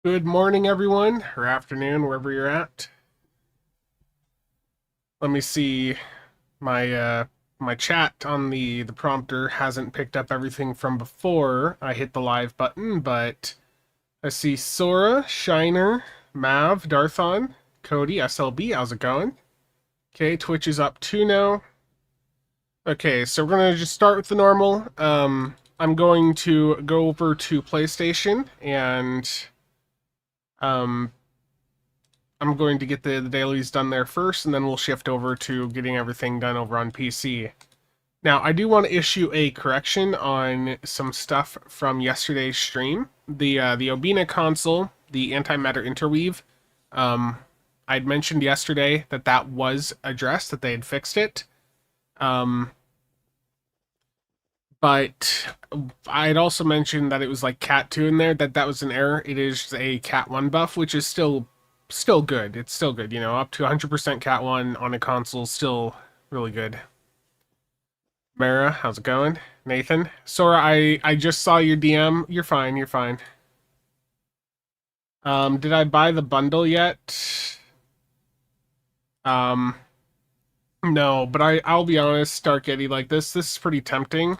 Good morning, everyone, or afternoon, wherever you're at. Let me see. My chat on the prompter hasn't picked up everything from before I hit the live button, but I see Sora, Shiner, Mav, Darthon, Cody, SLB. How's it going? Okay, Twitch is up 2 now. Okay, so we're gonna just start with the normal. I'm going to go over to PlayStation and um I'm going to get the dailies done there first, and then we'll shift over to getting everything done over on PC. Now, I do want to issue a correction on some stuff from yesterday's stream. The Obina console, the antimatter interweave, um, I'd mentioned yesterday that that was addressed, that they had fixed it. Um, but I'd also mentioned that it was like Cat 2 in there, that was an error. It is a Cat 1 buff, which is still good. It's still good, you know, up to 100% Cat 1 on a console, still really good. Mara, how's it going? Nathan? Sora, I just saw your DM. You're fine, you're fine. Did I buy the bundle yet? Um, no, but I'll be honest, Dark Eddie, like this is pretty tempting.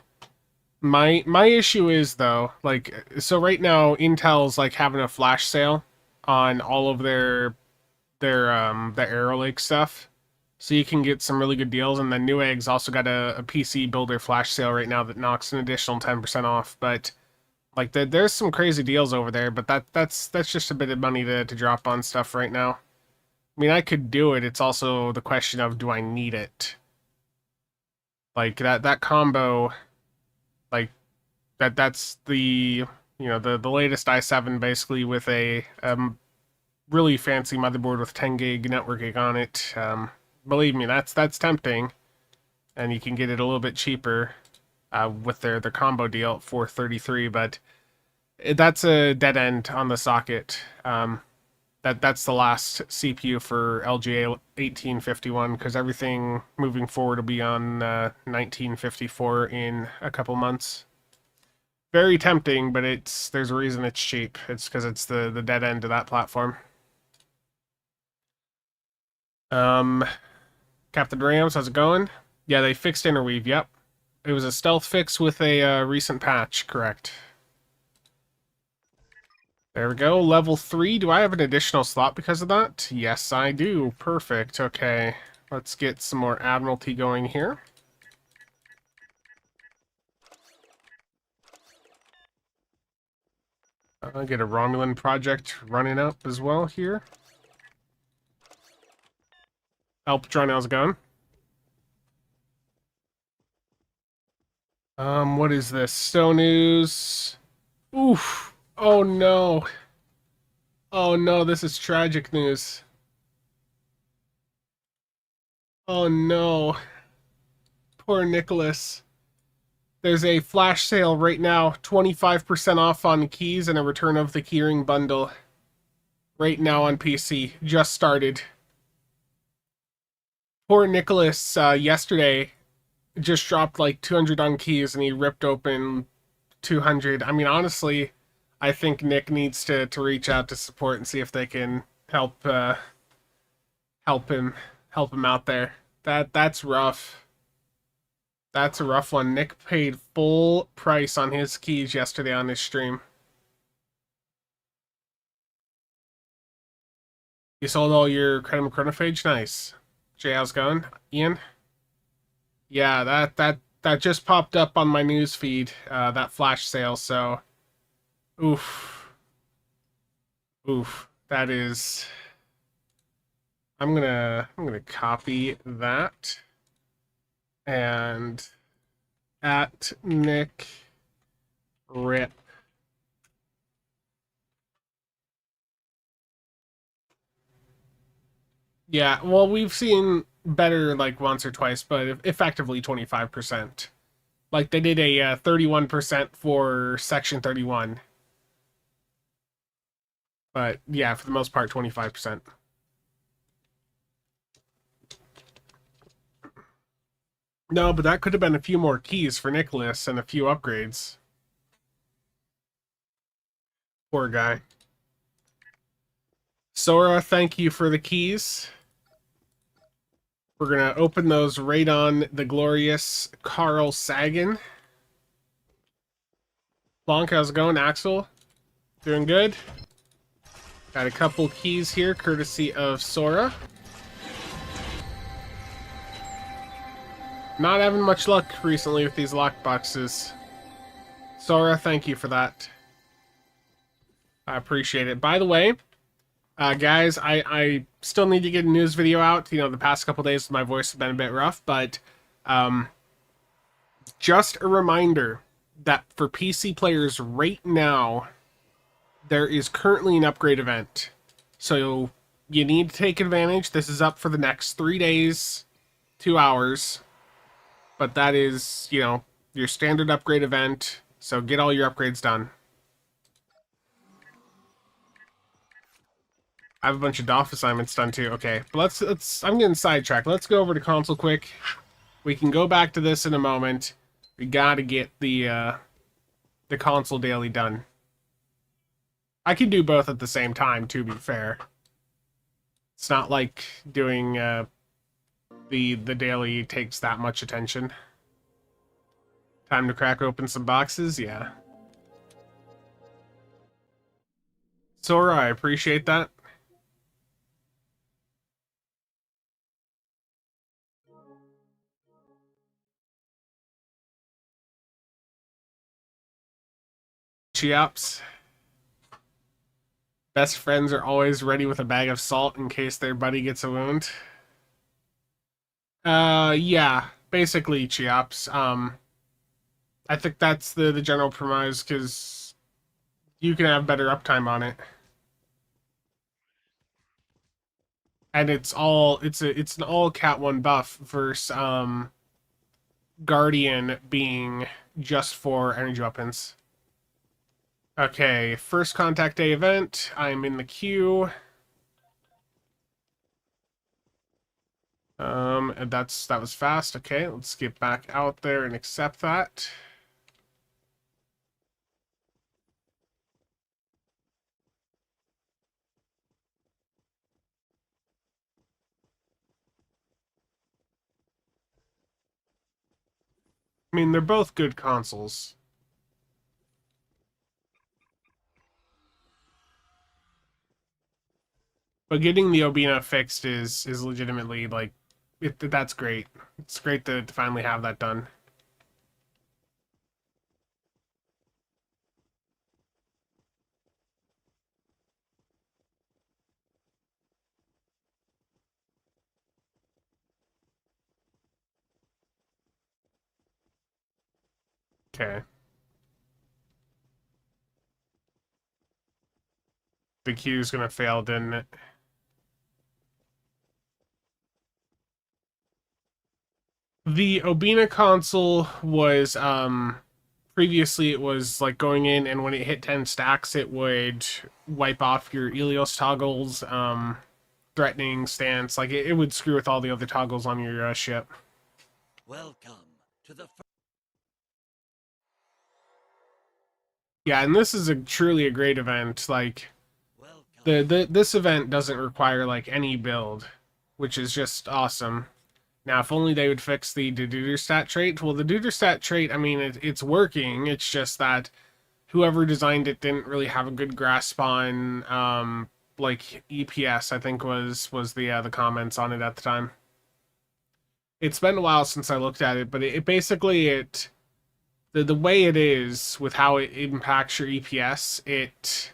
My issue is though, like, so right now Intel's like having a flash sale on all of the Arrow Lake stuff. So you can get some really good deals, and then Newegg's also got a PC builder flash sale right now that knocks an additional 10% off. But like there's some crazy deals over there, but that's just a bit of money to drop on stuff right now. I mean, I could do it. It's also the question of, do I need it? Like that combo, like that's the latest i7 basically with a really fancy motherboard with 10 gig networking on it. Believe me, that's tempting, and you can get it a little bit cheaper with their combo deal at 433. But that's a dead end on the socket. That's the last CPU for LGA 1851, because everything moving forward will be on 1954 in a couple months. Very tempting, but there's a reason it's cheap. It's because it's the dead end of that platform. Um, Captain Rams, how's it going? Yeah, they fixed interweave. Yep, it was a stealth fix with a recent patch. Correct. There we go. Level 3. Do I have an additional slot because of that? Yes, I do. Perfect. Okay, let's get some more Admiralty going here. Get a Romulan project running up as well here. Alpatron, how's it going? What is this? Stone News. Oof. Oh no. Oh no, this is tragic news. Oh no. Poor Nicholas. There's a flash sale right now, 25% off on keys and a return of the keyring bundle. Right now on PC. Just started. Poor Nicholas, yesterday, just dropped like 200 on keys and he ripped open 200. I mean, honestly, I think Nick needs to reach out to support and see if they can help him out there. That's rough. That's a rough one. Nick paid full price on his keys yesterday on his stream. You sold all your credit chronophage? Nice. Jay, how's it going? Ian? Yeah, that just popped up on my news feed, that flash sale, so oof. Oof. That is I'm gonna copy that and at Nick Rip. Yeah, well, we've seen better like once or twice, but effectively 25%. Like they did a 31% for Section 31, but yeah, for the most part, 25%. No, but that could have been a few more keys for Nicholas and a few upgrades. Poor guy. Sora, thank you for the keys. We're gonna open those right on the glorious Carl Sagan. Blanc, how's it going? Axel, doing good? Got a couple keys here, courtesy of Sora. Not having much luck recently with these lockboxes. Sora, thank you for that. I appreciate it. By the way, guys, I still need to get a news video out. You know, the past couple days my voice has been a bit rough, but just a reminder that for PC players right now, there is currently an upgrade event. So you need to take advantage. This is up for the next 3 days, 2 hours. But that is, you know, your standard upgrade event. So get all your upgrades done. I have a bunch of DOF assignments done too. Okay, but let's. I'm getting sidetracked. Let's go over to console quick. We can go back to this in a moment. We gotta get the console daily done. I can do both at the same time, to be fair. It's not like doing the daily takes that much attention. Time to crack open some boxes, yeah. Sora, I appreciate that. Cheops. Best friends are always ready with a bag of salt in case their buddy gets a wound. Yeah, basically Cheops. I think that's the general premise because you can have better uptime on it. And it's an all cat 1 buff versus Guardian being just for energy weapons. Okay, first contact day event. I'm in the queue. And that was fast. Okay, let's get back out there and accept that. I mean, they're both good consoles. But getting the Obina fixed is legitimately like that's great. It's great to finally have that done. Okay. The queue's gonna fail, didn't it? The Obina console was previously it was like going in and when it hit 10 stacks it would wipe off your Elios toggles, threatening stance, like it would screw with all the other toggles on your ship. Welcome to the Yeah, and this is truly a great event. Like this event doesn't require like any build, which is just awesome. Now, if only they would fix the Duderstat trait. Well, the Duderstat trait, I mean, it's working. It's just that whoever designed it didn't really have a good grasp on, like EPS. I think was the comments on it at the time. It's been a while since I looked at it, but it basically the way it is with how it impacts your EPS, it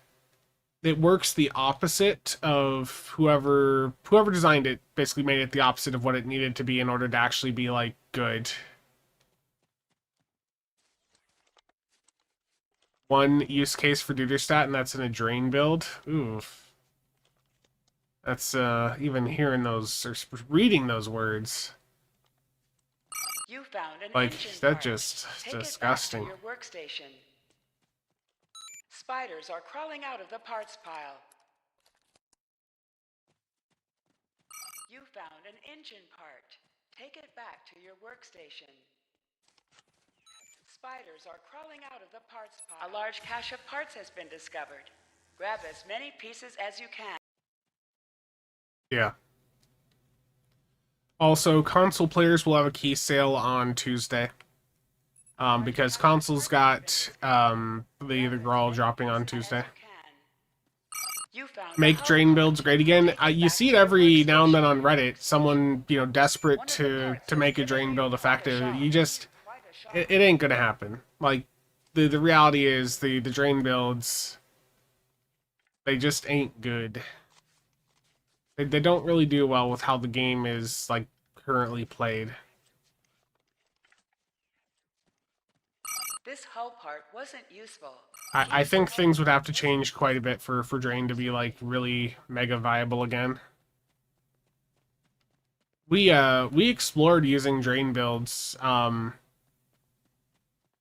works the opposite of whoever designed it basically made it the opposite of what it needed to be in order to actually be like good. One use case for Duderstat, and that's in a drain build. Oof. That's even hearing those or reading those words. You found an Like engine that part. just Take disgusting. it back to your workstation. Spiders are crawling out of the parts pile. You found an engine part. Take it back to your workstation. Spiders are crawling out of the parts pile. A large cache of parts has been discovered. Grab as many pieces as you can. Yeah. Also, console players will have a key sale on Tuesday. Because consoles got the Grawl dropping on Tuesday. You found a Make hull drain part. builds great again. Take it You back see it to your every now and then workstation. on Reddit. Someone, desperate One of the to parts has make a given drain you build quite a effective. shock. You just it ain't gonna happen. Like the reality is the drain builds, they just ain't good. They don't really do well with how the game is like currently played. This hull part wasn't useful. I think things would have to change quite a bit for drain to be like really mega viable again. We explored using drain builds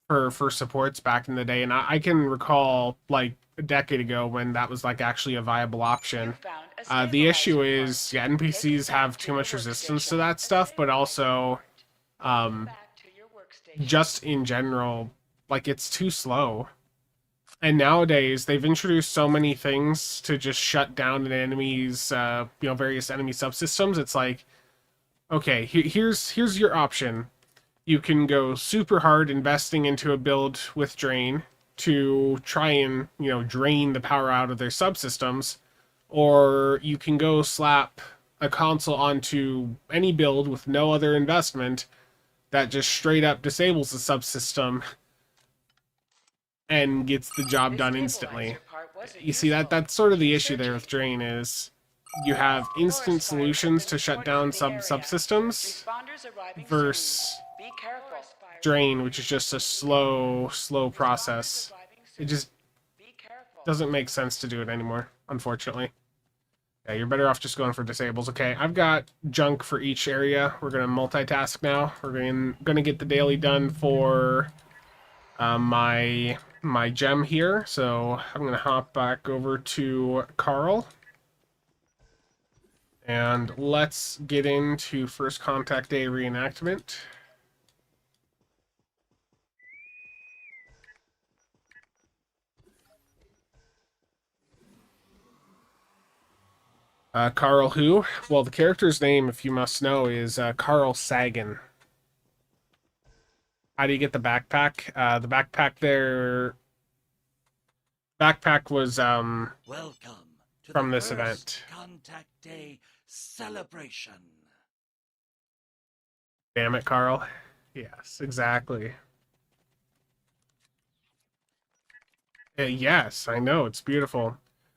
for supports back in the day, and I can recall like a decade ago when that was like actually a viable You option. found a The issue stabilizer is, part. yeah, Take NPCs it back have to too your much resistance to workstation. that stuff, but also Take it back to your workstation. just in general, like it's too slow. And nowadays they've introduced so many things to just shut down an enemy's, various enemy subsystems. It's like, okay, here's your option. You can go super hard investing into a build with drain to try and drain the power out of their subsystems, or you can go slap a console onto any build with no other investment that just straight up disables the subsystem and gets the job This done stabilizer instantly. part wasn't You see, useful. that's sort of the Keep issue there with searching. drain is you have instant Forest fires have solutions been to shut reported down in the area. subsystems Responders arriving versus soon. Be careful. drain, which is just a slow process. It just Be careful. doesn't make sense to do it anymore, unfortunately. Yeah, you're better off just going for disables. Okay, I've got junk for each area. We're gonna multitask now. We're gonna get the daily done for my gem here. So I'm gonna hop back over to Carl. And let's get into First Contact Day reenactment. Carl who? Well, the character's name, if you must know, is Carl Sagan. How do you get the backpack? The backpack there... Backpack was Welcome to from the this first event. Contact Day celebration. Damn it, Carl. Yes, exactly. Yes, I know, it's beautiful.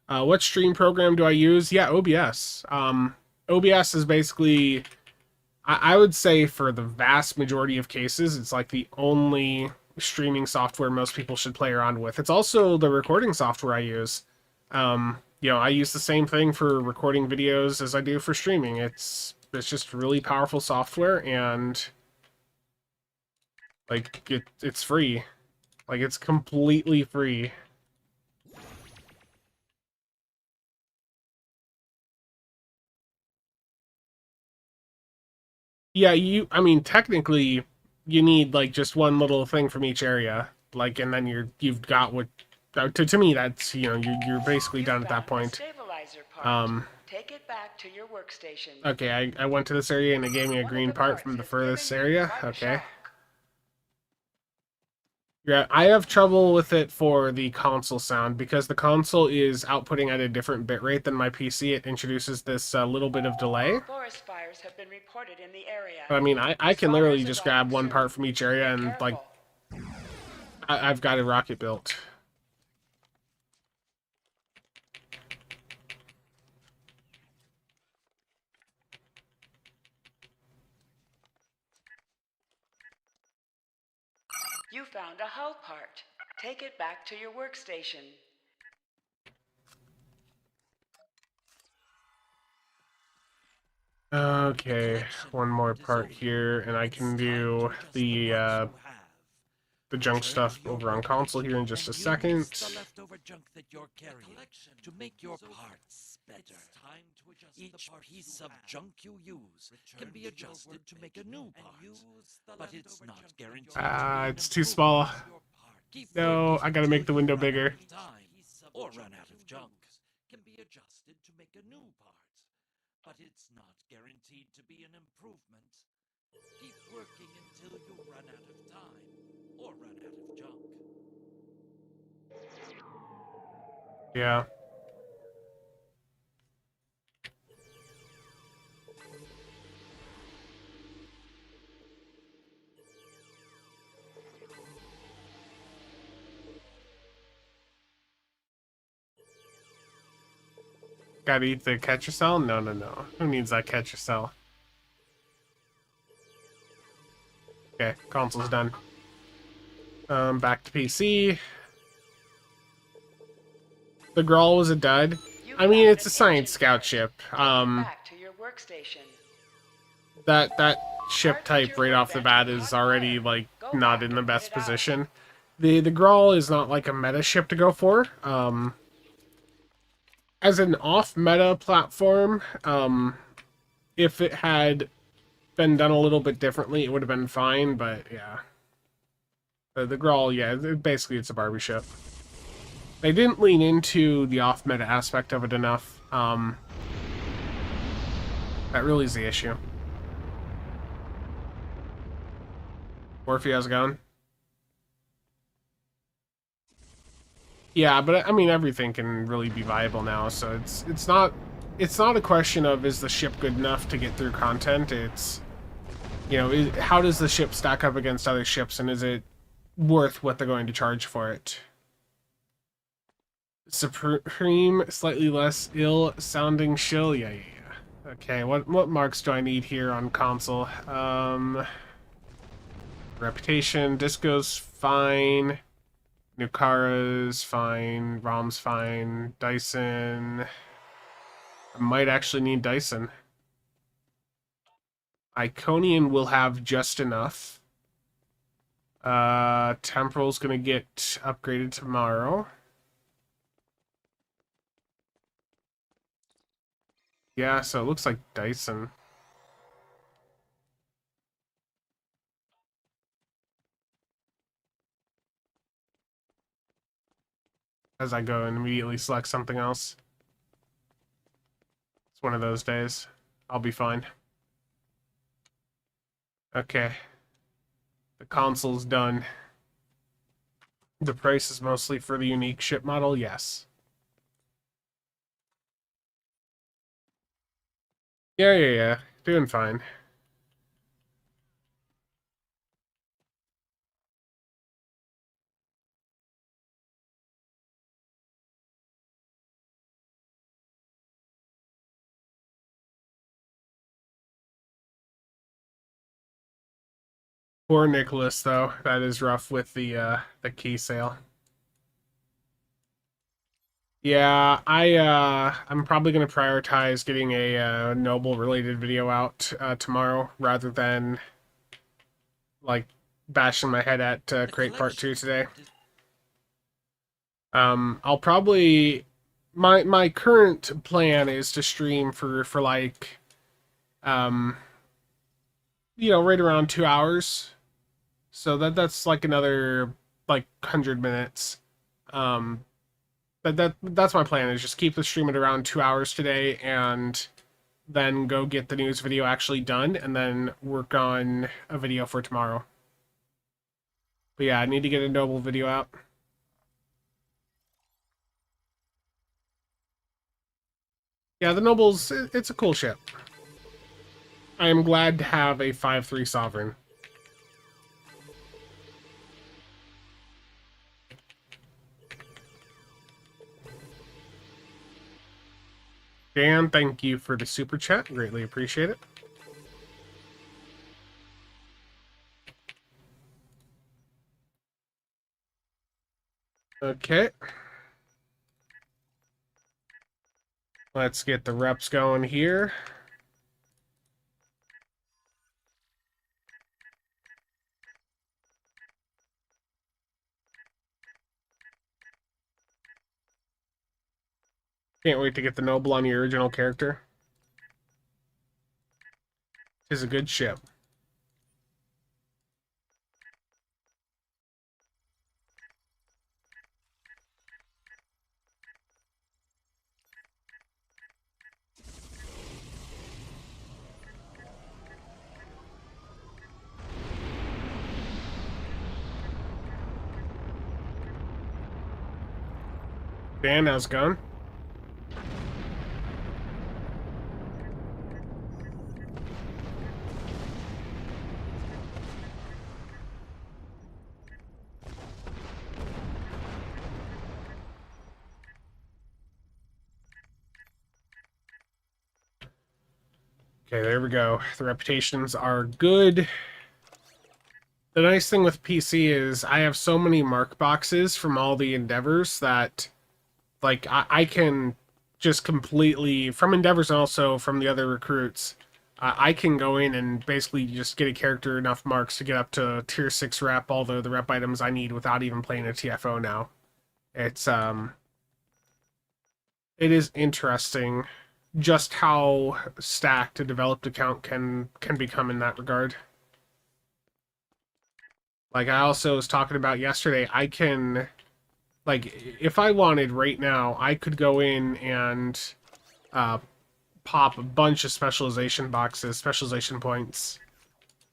What stream program do I use? Yeah, OBS. OBS is basically, I would say for the vast majority of cases, it's like the only streaming software most people should play around with. It's also the recording software I use. I use the same thing for recording videos as I do for streaming. It's just really powerful software, and like it's free. Like it's completely free. Yeah, I mean, technically, you need like just one little thing from each area, like, and then you've got what. To me, that's you're basically You done at that found a point. stabilizer part. Take it back to your workstation. Okay, I went to this area and it gave me a One of green the part parts from the has given furthest you area. quite a Okay. shock. Yeah, I have trouble with it for the console sound because the console is outputting at a different bitrate than my PC. It introduces this little bit of delay. Forest fires have been reported in the area. But I mean, I can literally just grab Responders one arriving part soon. from each area Be and like careful. I've got a rocket built. You found a hull part. Take it back to your workstation. Okay, one more part here, and I can do the junk stuff over on console here in just a second. The leftover junk that you're carrying to make your parts better. Each piece of junk you use can be adjusted to make a new part, but it's not guaranteed. It's too small. No, I gotta make the window bigger. Or run out of junk can be adjusted to make a new part. but it's not guaranteed to be an improvement. Keep working until you run out of time, or run out of junk. Yeah. Gotta eat the catcher cell? No, no, no. Who needs that catcher cell? Okay, console's done. Back to PC. The Grawl was a dud. You I mean, found it's a an science engine scout part. ship. Take it back to your workstation. That ship Parts at type your right off the workbench bat are is hot already wire. like Go not back in the and put best it out. position. The Grawl is not like a meta ship to go for. As an off meta platform, if it had been done a little bit differently, it would have been fine. But yeah, the Grawl, yeah, basically it's a Barbie ship. They didn't lean into the off meta aspect of it enough. That really is the issue. Morphe, how's it going? Yeah, but I mean everything can really be viable now, so it's not a question of is the ship good enough to get through content. It's how does the ship stack up against other ships, and is it worth what they're going to charge for it? Supreme, slightly less ill sounding shill. Yeah, yeah, yeah. Okay, what marks do I need here on console? Reputation, Disco's fine. Nukara's fine. Rom's fine. Dyson. I might actually need Dyson. Iconian will have just enough. Temporal's gonna get upgraded tomorrow. Yeah, so it looks like Dyson. As I go and immediately select something else. It's one of those days. I'll be fine. Okay. The console's done. The price is mostly for the unique ship model, yes. Yeah, yeah, yeah. Doing fine. Poor Nicholas, though. That is rough with the key sale. Yeah, I'm probably gonna prioritize getting a Noble related video out tomorrow rather than like bashing my head at The Crate Part 2 collection today. part is I'll probably my current plan is to stream for like right around 2 hours. So that's like another like 100 minutes. Um, that's my plan is just keep the stream at around 2 hours today and then go get the news video actually done and then work on a video for tomorrow. But yeah, I need to get a Noble video out. Yeah, the Noble's it's a cool ship. I am glad to have a 5/3 Sovereign. Dan, thank you for the super chat. Greatly appreciate it. Okay. Let's get the reps going here. Can't wait to get the Noble on the original character. Tis a good ship. Dan, how's it going? Okay, there we go. The reputations are good. The nice thing with PC is I have so many mark boxes from all the endeavors that, like, I can just completely, from endeavors and also from the other recruits, I can go in and basically just get a character enough marks to get up to tier 6 rep, all the rep items I need without even playing a TFO now. It's, it is interesting just how stacked a developed account can become in that regard. Like I also was talking about yesterday, I can, like, if I wanted right now, I could go in and uh, pop a bunch of specialization boxes, specialization points.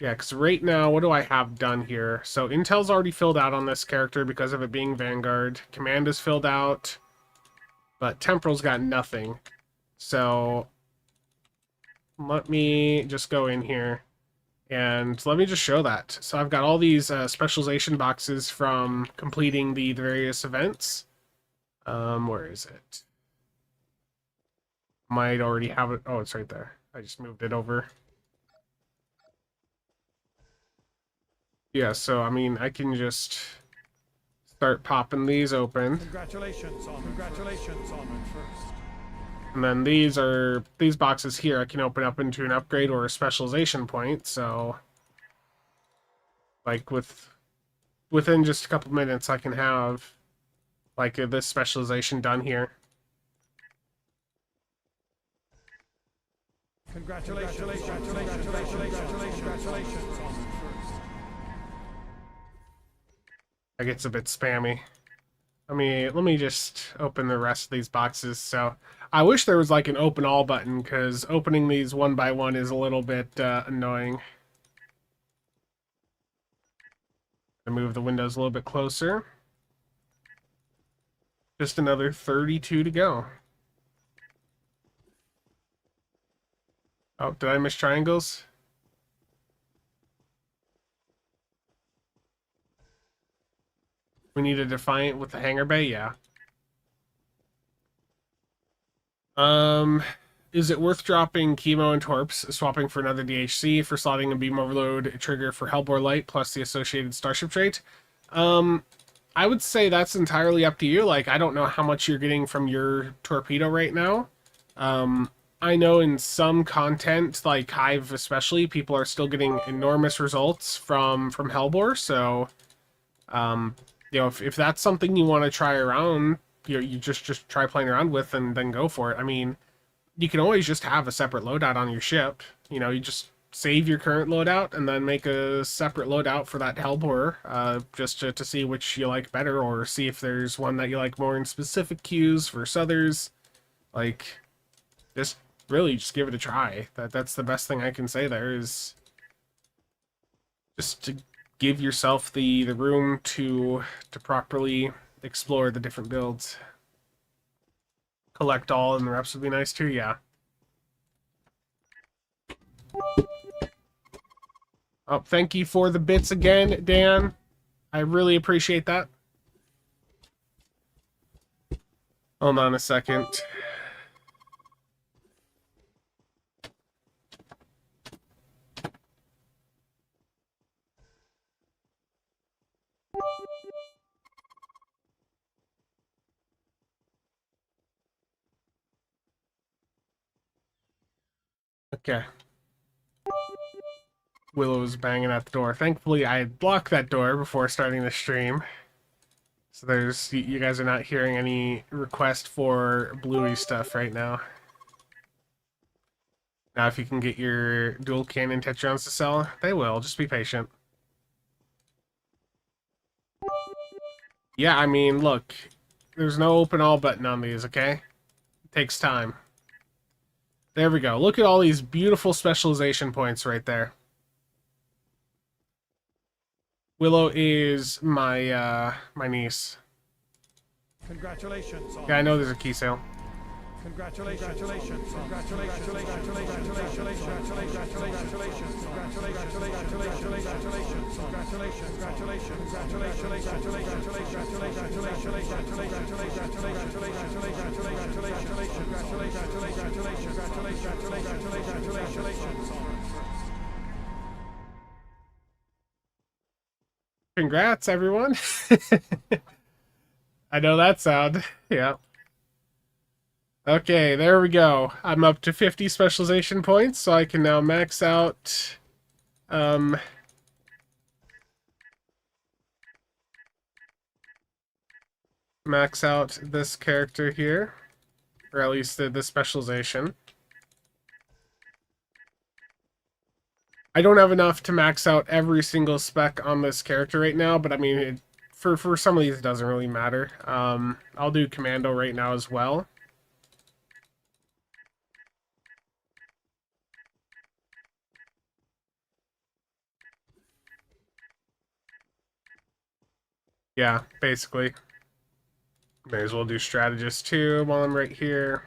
Yeah, because right now, what do I have done here? So Intel's already filled out on this character because of it being Vanguard. Command is filled out, but Temporal's got nothing. So let me just go in here and let me just show that. So I've got all these specialization boxes from completing the various events. Where is it? Might already have it. Oh, it's right there. I just moved it over. Yeah, so I mean, I can just start popping these open. Congratulations on first. And then these boxes here I can open up into an upgrade or a specialization point, so like within just a couple minutes I can have like this specialization done here. Congratulations on first. That gets a bit spammy. Let me just open the rest of these boxes. So I wish there was like an open all button, because opening these one by one is a little bit annoying. I move the windows a little bit closer. Just another 32 to go. Oh, did I miss triangles? We need a Defiant with the hangar bay? Yeah. Is it worth dropping Chemo and Torps, swapping for another DHC, for slotting a Beam Overload trigger for Hellbore Light, plus the associated Starship trait? I would say that's entirely up to you. Like, I don't know how much you're getting from your torpedo right now. I know in some content, like Hive especially, people are still getting enormous results from Hellbore, so you know, if that's something you want to try around, you just try playing around with, and then go for it. I mean, you can always just have a separate loadout on your ship. You know, you just save your current loadout and then make a separate loadout for that Hellbore, just to see which you like better, or see if there's one that you like more in specific queues versus others. Like, just really just give it a try. That's the best thing I can say there, is just to give yourself the room to properly explore the different builds. Collect all, and the reps would be nice too, yeah. Oh, thank you for the bits again, Dan. I really appreciate that. Hold on a second. Okay. Willow's banging at the door. Thankfully, I had blocked that door before starting the stream. So you guys are not hearing any request for bluey stuff right now. Now, if you can get your dual cannon Tetrons to sell, they will. Just be patient. Yeah, I mean, look. There's no open all button on these, okay? It takes time. There we go. Look at all these beautiful specialization points right there. Willow is my my niece. Congratulations on Yeah, I know it there's a first. key sale. Congratulations. Congratulations. Congratulations. Congratulations. Congratulations. Congratulations. Congratulations. Congratulations. Congrats, everyone. I know that sound. Yeah. Okay, there we go. I'm up to 50 specialization points, so I can now max out um this character here, or at least the specialization. I don't have enough to max out every single spec on this character right now, but I mean, for some of these, it doesn't really matter. I'll do Commando right now as well. Yeah, basically. May as well do Strategist too while I'm right here.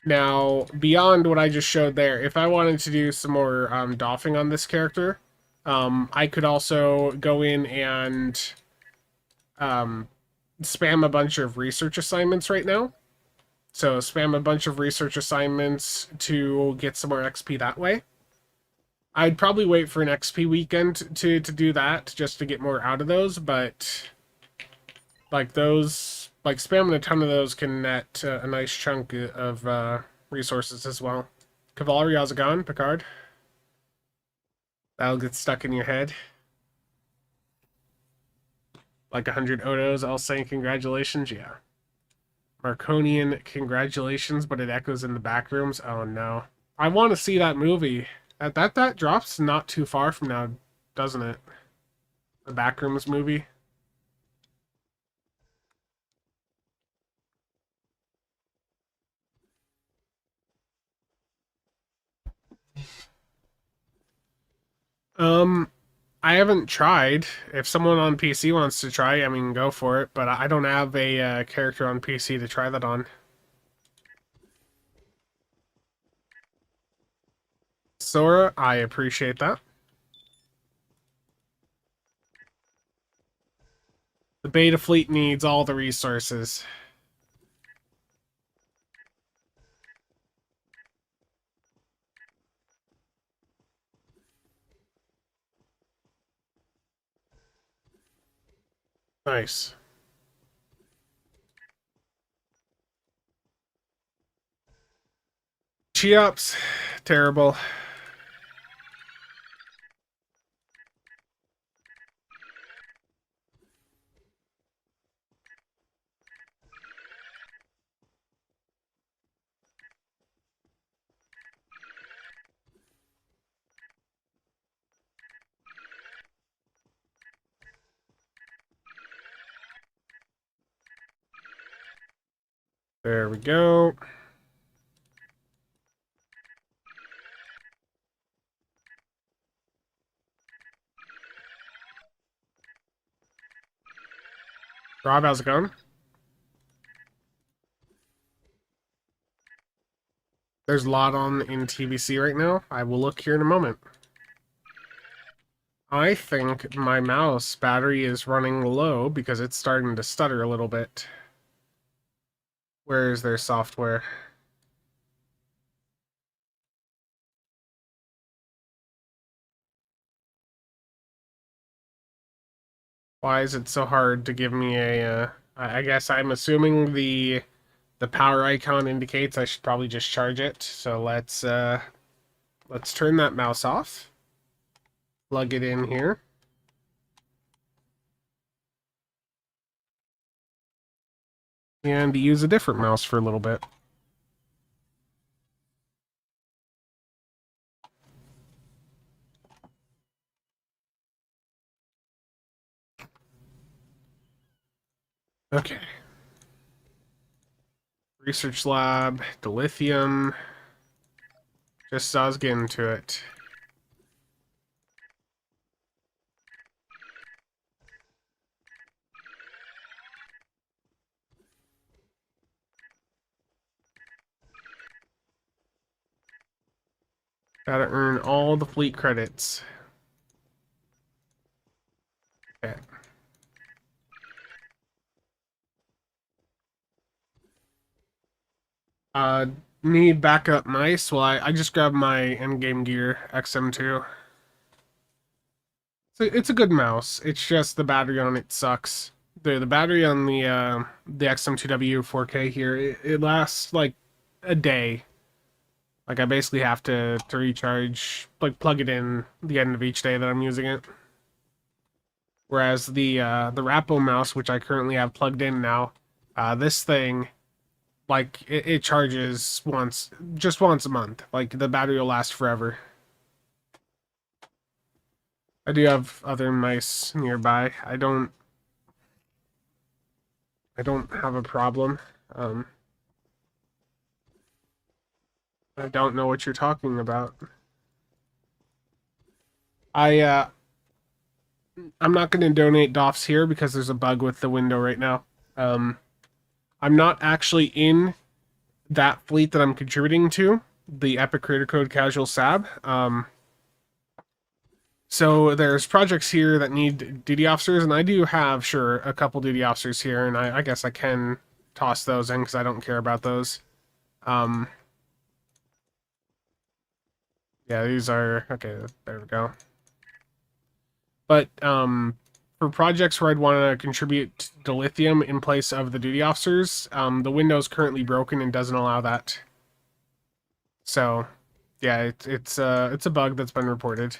Now, beyond what I just showed there, if I wanted to do some more doffing on this character, I could also go in and spam a bunch of research assignments right now. So spam a bunch of research assignments to get some more XP that way. I'd probably wait for an XP weekend to do that, just to get more out of those, but like those, like spamming a ton of those can net a nice chunk of resources as well. Cavalry, how's it going, Picard? That'll get stuck in your head. Like 100 Odos, I'll say congratulations, yeah. Marconian, congratulations, but it echoes in the back rooms. Oh no. I want to see that movie. That drops not too far from now, doesn't it? The Backrooms movie. I haven't tried. If someone on PC wants to try, I mean, go for it. But I don't have a character on PC to try that on. Sora, I appreciate that. The beta fleet needs all the resources. Nice. Cheops, terrible. There we go. Rob, how's it going? There's a lot on in TBC right now. I will look here in a moment. I think my mouse battery is running low because it's starting to stutter a little bit. Where is their software? Why is it so hard to give me a... I guess I'm assuming the power icon indicates I should probably just charge it. So let's turn that mouse off. Plug it in here. And use a different mouse for a little bit. Okay. Research lab, dilithium. Just as I was getting to it. Gotta earn all the fleet credits. Okay. Need backup mice? Well, I just grabbed my endgame gear XM2. It's a good mouse. It's just the battery on it sucks. The battery on the XM2W 4K here, it lasts like a day. Like I basically have to recharge, like plug it in the end of each day that I'm using it. Whereas the Rappo mouse, which I currently have plugged in now, this thing, like it charges just once a month. Like the battery will last forever. I do have other mice nearby. I don't have a problem. Um, I don't know what you're talking about. I I'm not going to donate DOFs here because there's a bug with the window right now. Um, I'm not actually in that fleet that I'm contributing to, the Epic Creator Code CasualSAB. So there's projects here that need duty officers, and I do have, sure, a couple duty officers here, and I guess I can toss those in because I don't care about those. Um, yeah, these are okay. There we go. But for projects where I'd want to contribute the lithium in place of the duty officers, the window's currently broken and doesn't allow that. So, yeah, it's a bug that's been reported.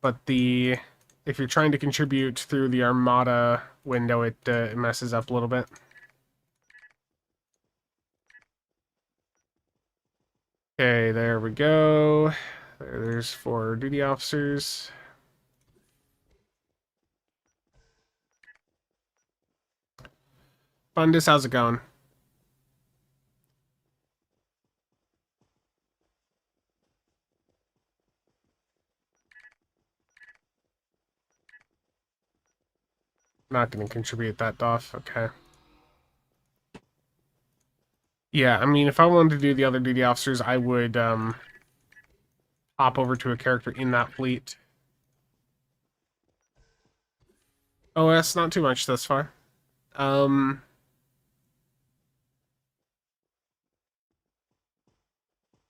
But if you're trying to contribute through the Armada window, it messes up a little bit. Okay, there we go. There's 4 duty officers. Fundus, how's it going? Not going to contribute that DOF. Okay. Yeah, I mean, if I wanted to do the other duty officers, I would hop over to a character in that fleet. Oh, that's not too much thus far.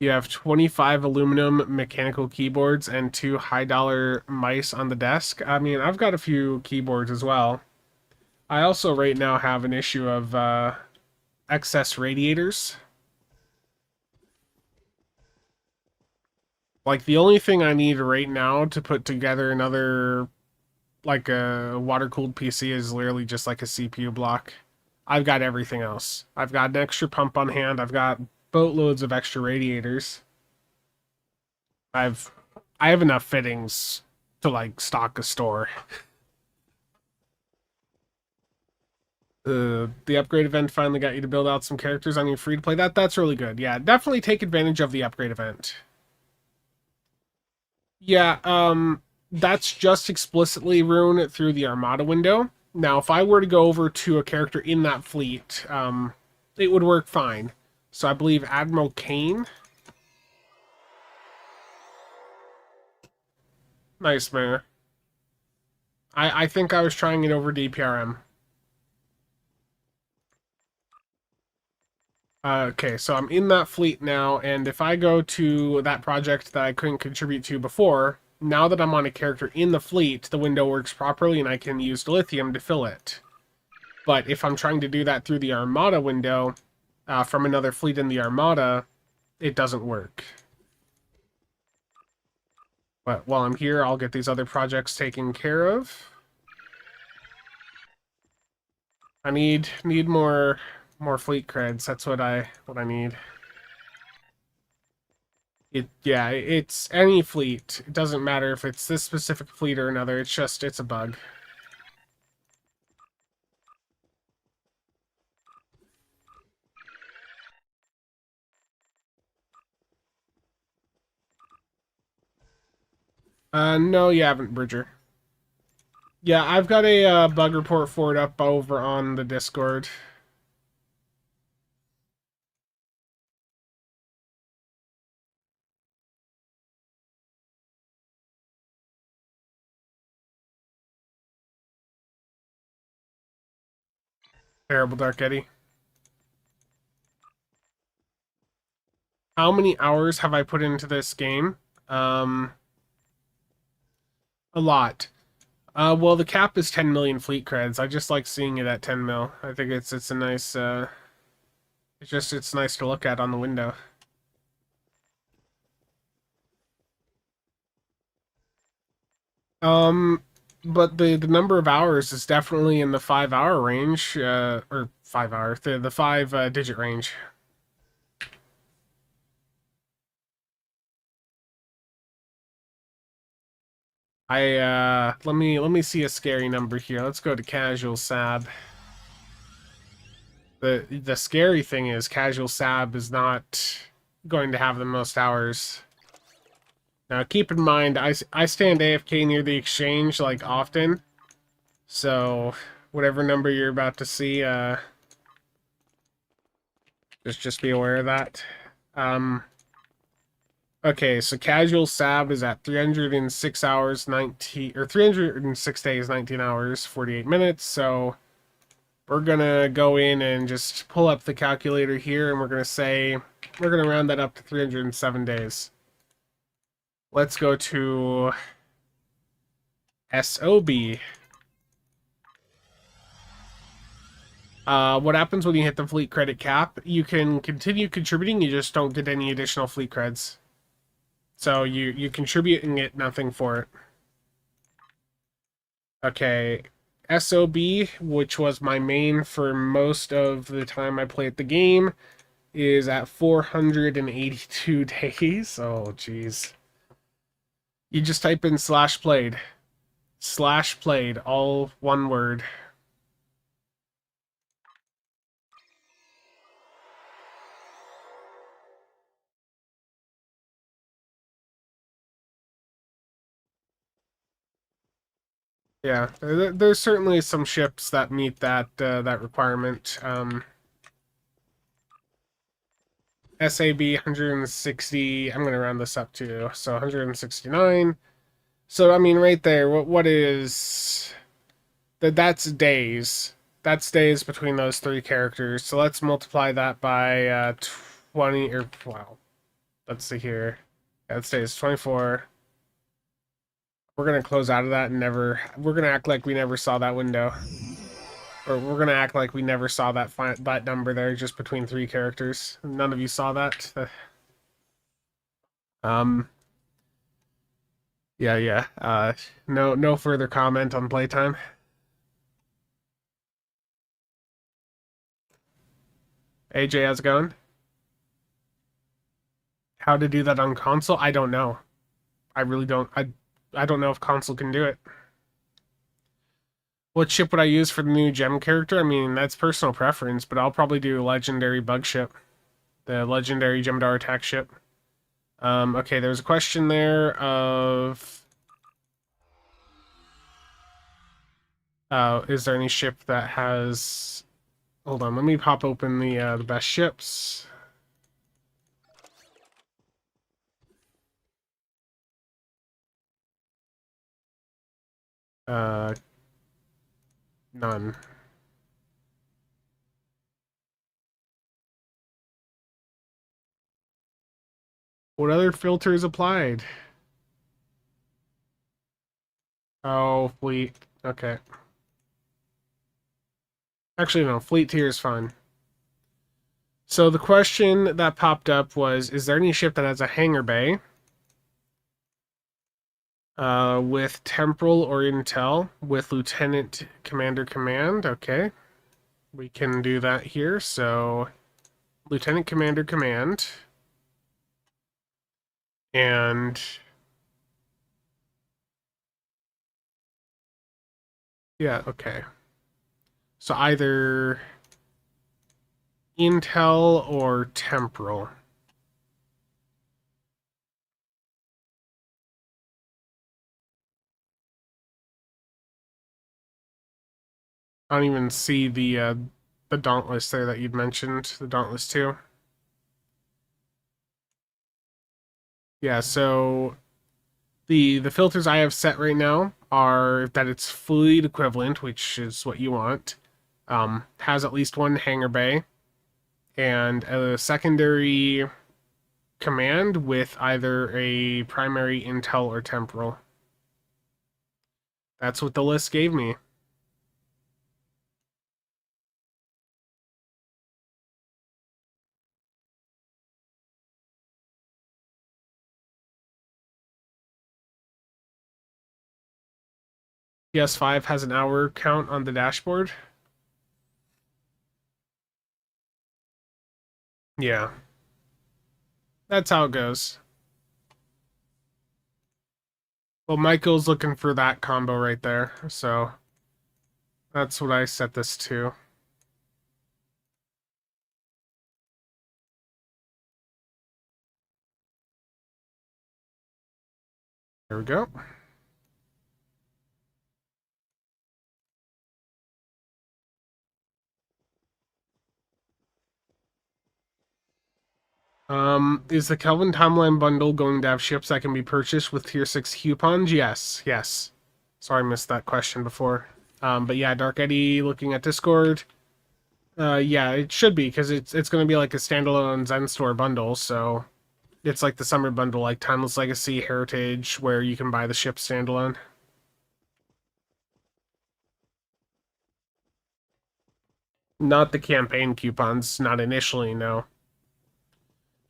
You have 25 aluminum mechanical keyboards and 2 high-dollar mice on the desk. I mean, I've got a few keyboards as well. I also right now have an issue of excess radiators. Like, the only thing I need right now to put together another, like, a water-cooled PC is literally just like a CPU block. I've got everything else. I've got an extra pump on hand. I've got boatloads of extra radiators. I've I have enough fittings to like stock a store. The upgrade event finally got you to build out some characters on your free to play. That's really good. Yeah, definitely take advantage of the upgrade event. Yeah, that's just explicitly rune through the Armada window. Now, if I were to go over to a character in that fleet, it would work fine. So I believe Admiral Kane. Nice, man. I think I was trying it over DPRM. Okay, so I'm in that fleet now, and if I go to that project that I couldn't contribute to before, now that I'm on a character in the fleet, the window works properly and I can use lithium to fill it. But if I'm trying to do that through the Armada window, from another fleet in the Armada, it doesn't work. But while I'm here, I'll get these other projects taken care of. I need more fleet creds. That's what I need. Yeah, it's any fleet. It doesn't matter if it's this specific fleet or another. It's a bug. No, you haven't, Bridger. Yeah, I've got a bug report for it up over on the Discord. Terrible Dark Eddy. How many hours have I put into this game? A lot. Well, the cap is 10 million fleet creds. I just like seeing it at 10 mil. I think it's a nice it's nice to look at on the window. Um, but the number of hours is definitely in the 5 hour range, or 5 hour, the 5 digit range. Let me see a scary number here. Let's go to CasualSAB. The scary thing is CasualSAB is not going to have the most hours. Now keep in mind, I stand AFK near the exchange like often, so whatever number you're about to see, just be aware of that. Okay, so CasualSAB is at 306 hours 19 or 306 days 19 hours 48 minutes. So we're gonna go in and just pull up the calculator here, and we're gonna round that up to 307 days. Let's go to SOB. What happens when you hit the fleet credit cap? You can continue contributing, you just don't get any additional fleet creds. So you contribute and get nothing for it. Okay, SOB, which was my main for most of the time I played the game, is at 482 days. Oh, jeez. You just type in /played. /played, all one word. Yeah, there's certainly some ships that meet that requirement. SAB 160. I'm gonna round this up too. So 169. So I mean, right there. What is that? That's days. That's days between those three characters. So let's multiply that by 20 or wow. Let's see here. Yeah, it stays 24. We're gonna close out of that and never. We're gonna act like we never saw that window, or we're gonna act like we never saw that number there just between three characters. None of you saw that. Um. Yeah, yeah. No further comment on playtime. AJ, how's it going? How to do that on console? I don't know. I really don't. I don't know if console can do it. What ship would I use for the new gem character? I mean, that's personal preference, but I'll probably do legendary bug ship, the legendary Gemdar attack ship. Okay, there's a question there of, is there any ship that has? Hold on, let me pop open the best ships. Uh, None. What other filters applied? Oh, fleet. Okay. Actually, no, fleet tier is fine. So the question that popped up was, is there any ship that has a hangar bay? With temporal or intel, with lieutenant commander command. Okay. We can do that here. So lieutenant commander command. And yeah, okay. So either intel or temporal. I don't even see the Dauntless there that you'd mentioned, the Dauntless 2. Yeah, so the filters I have set right now are that it's fleet equivalent, which is what you want. has at least one hangar bay and a secondary command with either a primary, intel, or temporal. That's what the list gave me. PS5 has an hour count on the dashboard. Yeah, that's how it goes. Well, Michael's looking for that combo right there, so that's what I set this to. There we go. Is the Kelvin Timeline bundle going to have ships that can be purchased with tier 6 coupons? Yes, yes. Sorry, I missed that question before. But yeah, Dark Eddie looking at Discord. Yeah, it should be, because it's going to be like a standalone Zen Store bundle, so it's like the summer bundle, like Timeless Legacy, Heritage, where you can buy the ship standalone. Not the campaign coupons, not initially, no.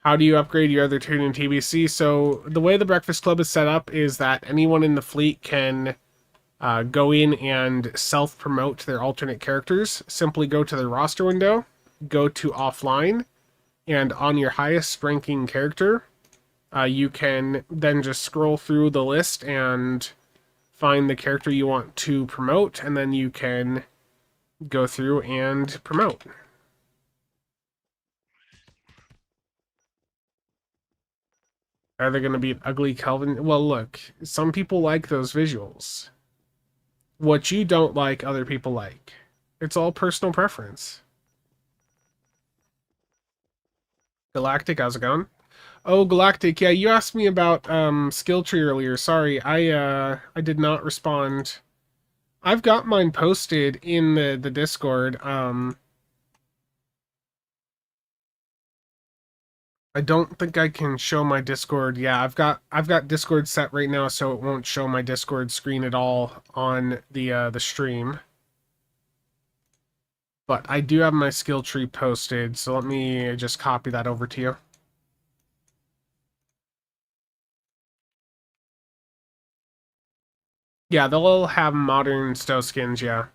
How do you upgrade your other tune in TBC? So the way the Breakfast Club is set up is that anyone in the fleet can go in and self-promote their alternate characters. Simply go to the roster window, go to offline, and on your highest ranking character, you can then just scroll through the list and find the character you want to promote, and then you can go through and promote. Are they going to be an ugly Kelvin? Well, look, some people like those visuals. What you don't like, other people like. It's all personal preference. Galactic, how's it going? Oh, Galactic, yeah, you asked me about skill tree earlier. Sorry, I did not respond. I've got mine posted in the Discord. I don't think I can show my Discord. Yeah, I've got Discord set right now, so it won't show my Discord screen at all on the stream. But I do have my skill tree posted, so let me just copy that over to you. Yeah, they'll all have modern stow skins, yeah.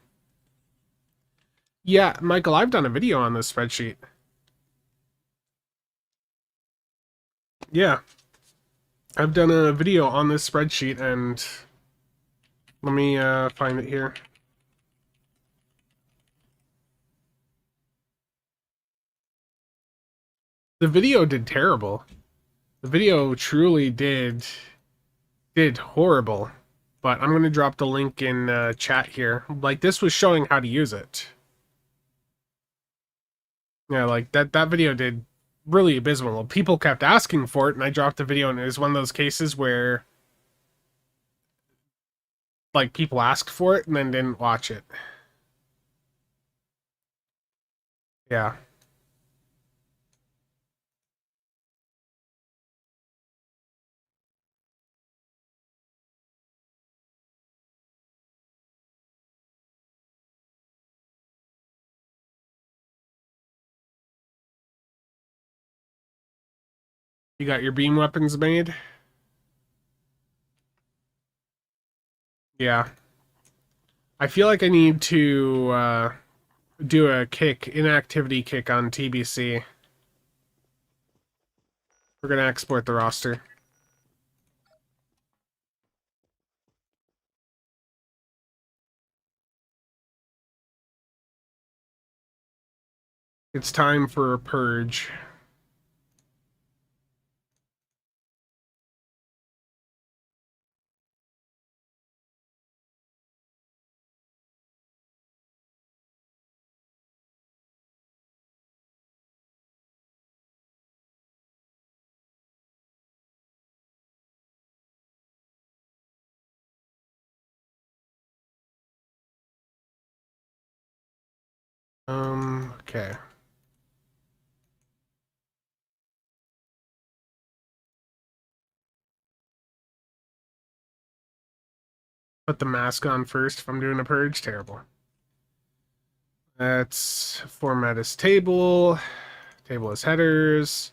Yeah, Michael, I've done a video on this spreadsheet. Yeah, I've done a video on this spreadsheet, and let me find it here. The video did terrible. The video truly did horrible. But I'm going to drop the link in chat here. Like, this was showing how to use it. Yeah, like, that video did really abysmal. People kept asking for it, and I dropped the video, and it was one of those cases where, like, people asked for it and then didn't watch it. Yeah. You got your beam weapons made? Yeah. I feel like I need to do a inactivity kick on TBC. We're gonna export the roster. It's time for a purge. Okay. Put the mask on first if I'm doing a purge. Terrible. Let's format as table. Table as headers.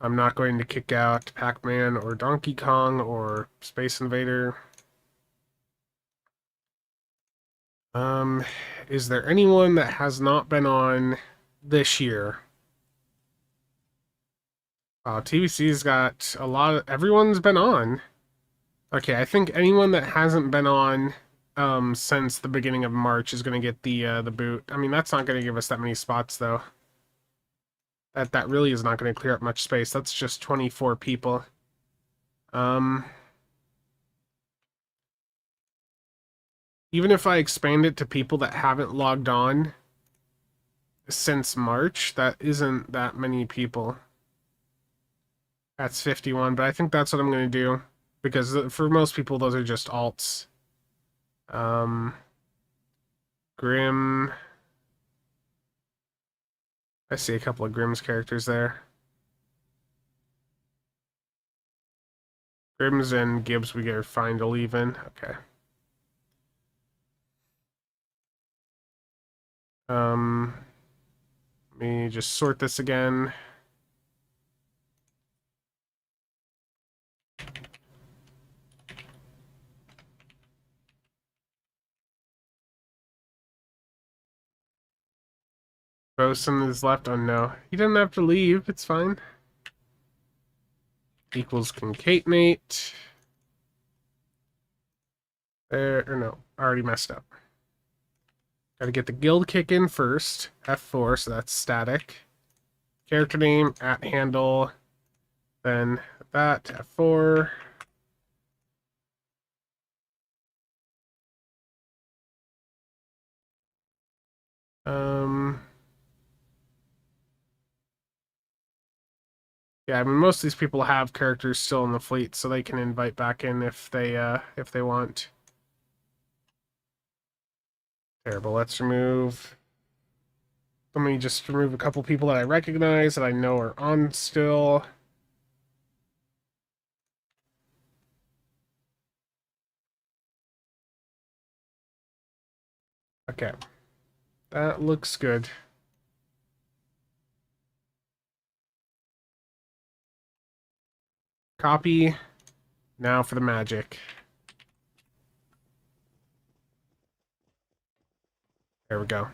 I'm not going to kick out Pac-Man or Donkey Kong or Space Invader. Is there anyone that has not been on this year? TBC's got a lot of... Everyone's been on. Okay, I think anyone that hasn't been on since the beginning of March is going to get the boot. I mean, that's not going to give us that many spots, though. That really is not going to clear up much space. That's just 24 people. Even if I expand it to people that haven't logged on since March, that isn't that many people. That's 51, but I think that's what I'm going to do. Because for most people, those are just alts. Grim. I see a couple of Grimm's characters there. Grimm's and Gibbs we get fine to leave in. Okay. Let me just sort this again. Bosun is left. Oh no. He doesn't have to leave. It's fine. Equals concatenate. There, or no. I already messed up. Gotta get the guild kick in first. F4, so that's static. Character name, @handle. Then that, F4. Yeah, I mean, most of these people have characters still in the fleet, so they can invite back in if they want. Terrible. Let's remove. Let me just remove a couple people that I recognize that I know are on still. Okay. That looks good. Copy. Now for the magic. There we go.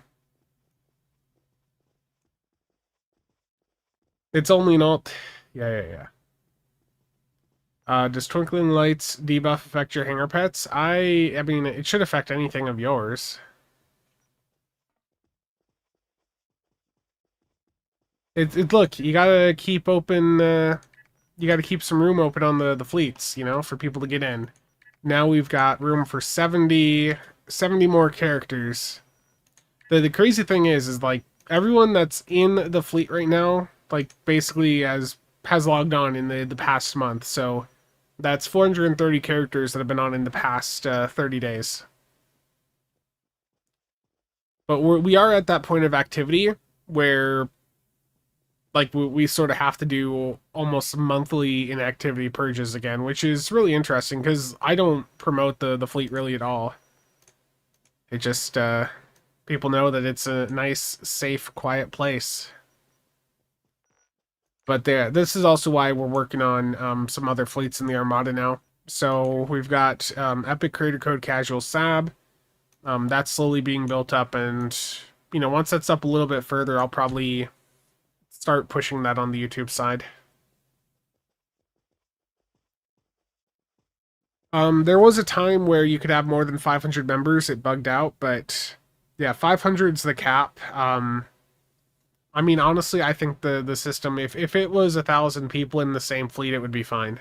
It's only an alt. Yeah. Does twinkling lights debuff affect your hanger pets? I mean, it should affect anything of yours. Look, you gotta keep open. You gotta keep some room open on the fleets, you know, for people to get in. Now we've got room for 70 more characters. The crazy thing is like everyone that's in the fleet right now, like basically has logged on in the past month. So that's 430 characters that have been on in the past 30 days. But we are at that point of activity where like we sort of have to do almost monthly inactivity purges again, which is really interesting because I don't promote the fleet really at all. It just people know that it's a nice, safe, quiet place. But this is also why we're working on some other fleets in the Armada now. So we've got Epic Creator Code CasualSAB. That's slowly being built up, and you know, once that's up a little bit further, I'll probably start pushing that on the YouTube side. There was a time where you could have more than 500 members. It bugged out, but yeah, 500's the cap. I mean, honestly, I think the system, if it was 1,000 people in the same fleet, it would be fine.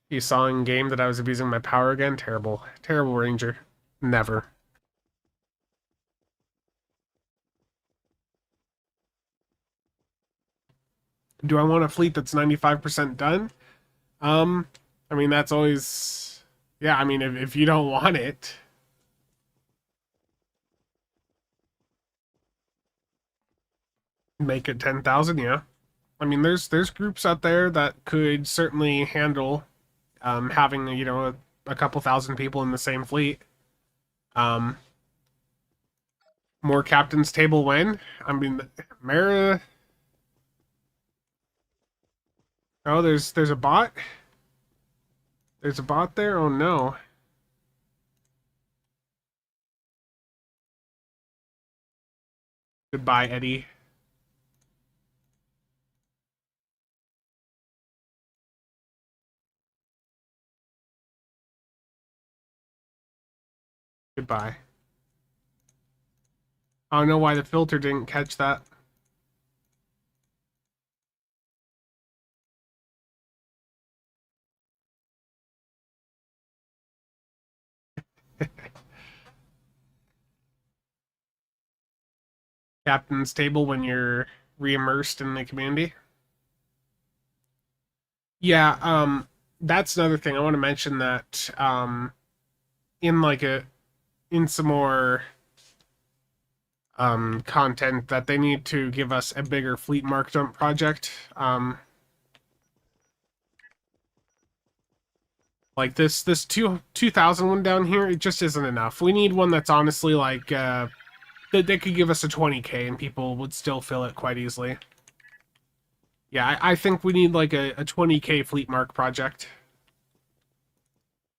You saw in game that I was abusing my power again? Terrible. Terrible ranger. Never. Do I want a fleet that's 95% done? I mean, that's always... Yeah, I mean, if you don't want it... Make it 10,000, yeah. I mean, there's groups out there that could certainly handle having a couple thousand people in the same fleet. Um, More captains table when? I mean, Mara. Oh, there's a bot. There's a bot there. Oh no. Goodbye, Eddie. Goodbye. I don't know why the filter didn't catch that. Captain's table when you're re-immersed in the community. Yeah, that's another thing I want to mention that in like a in some more content that they need to give us a bigger fleet mark dump project. Like this 2000 one down here, it just isn't enough. We need one that's honestly like that they could give us a 20k and people would still fill it quite easily. Yeah, I think we need like a 20k fleet mark project.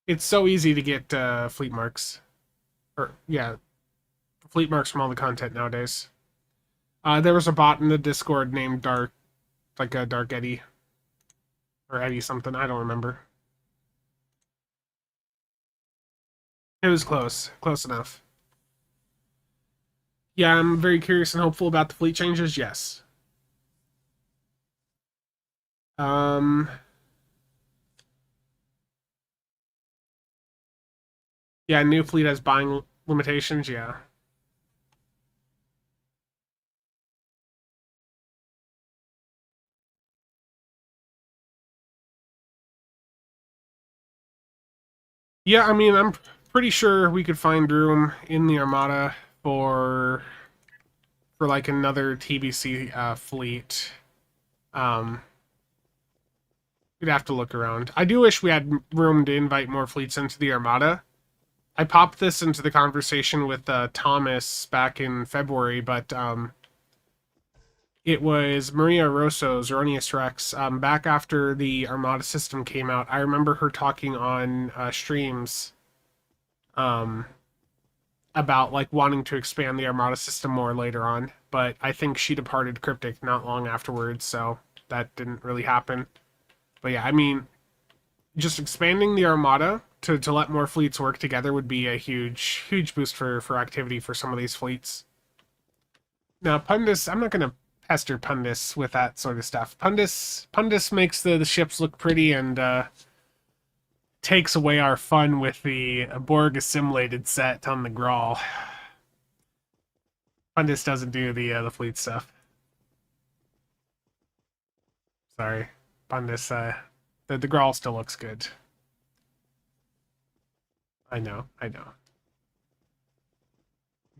It's so easy to get fleet marks. Or yeah, fleet marks from all the content nowadays. There was a bot in the Discord named Dark, like a Dark Eddie. Or Eddie something, I don't remember. It was close. Close enough. Yeah, I'm very curious and hopeful about the fleet changes, yes. Um, yeah, new fleet has buying limitations, yeah. Yeah, I mean, I'm pretty sure we could find room in the Armada for like another TBC fleet. Um, we'd have to look around. I do wish we had room to invite more fleets into the Armada. I popped this into the conversation with Thomas back in February, but it was Maria Rosso's Erroneous Rex. Back after the Armada system came out, I remember her talking on streams um, about like wanting to expand the Armada system more later on, but I think she departed Cryptic not long afterwards, so that didn't really happen. But yeah, I mean, just expanding the Armada to let more fleets work together would be a huge boost for activity for some of these fleets. Now, Pundus, I'm not going to pester Pundus with that sort of stuff. Pundus makes the ships look pretty and takes away our fun with the Borg assimilated set on the Grawl. Pundus doesn't do the fleet stuff. Sorry, Pundus. The Grawl still looks good. I know, I know.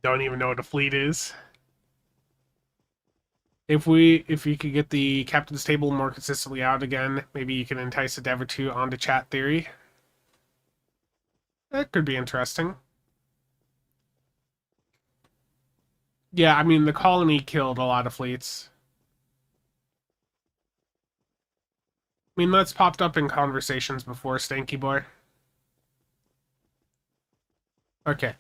Don't even know what a fleet is. If you could get the captain's table more consistently out again, maybe you can entice a dev or two onto chat theory. That could be interesting. Yeah, I mean the colony killed a lot of fleets. I mean that's popped up in conversations before, Stanky Boy. Okay.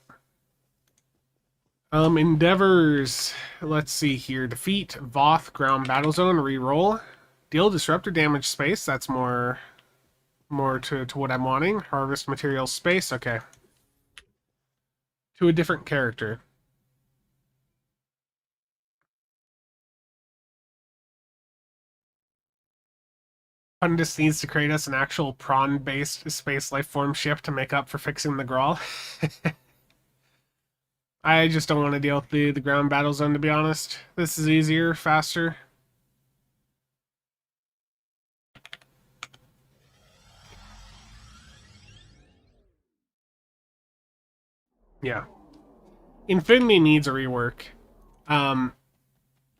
Endeavors. Let's see here. Defeat Voth ground battle zone. Reroll. Deal disruptor damage space. That's more to what I'm wanting. Harvest material space. Okay. To a different character. Pundus needs to create us an actual prawn-based space life form ship to make up for fixing the Grawl. I just don't want to deal with the ground battle zone, to be honest. This is easier, faster. Yeah. Infinity needs a rework. Um,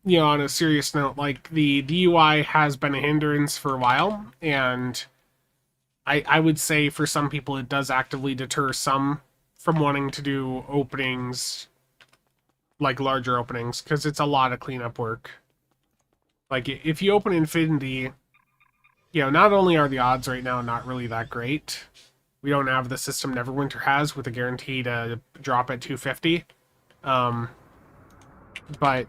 you know, on a serious note, like the UI has been a hindrance for a while, and I would say for some people it does actively deter some from wanting to do openings, like larger openings, because it's a lot of cleanup work. Like if you open Infinity, you know, not only are the odds right now not really that great, we don't have the system Neverwinter has with a guarantee to drop at 250, but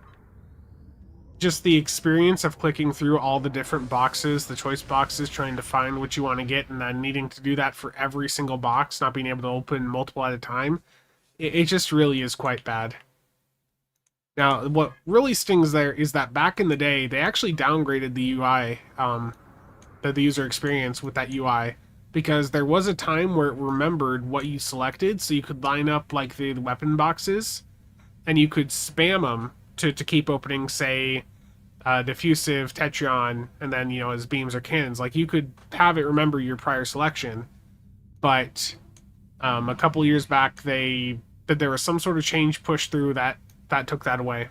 just the experience of clicking through all the different boxes, the choice boxes, trying to find what you want to get, and then needing to do that for every single box, not being able to open multiple at a time, it just really is quite bad. Now, what really stings there is that back in the day, they actually downgraded the UI, the user experience with that UI, because there was a time where it remembered what you selected, so you could line up like the weapon boxes, and you could spam them to keep opening, say, diffusive, Tetrion, and then, you know, as beams or cannons. Like, you could have it remember your prior selection, but a couple years back, there was some sort of change pushed through that took that away.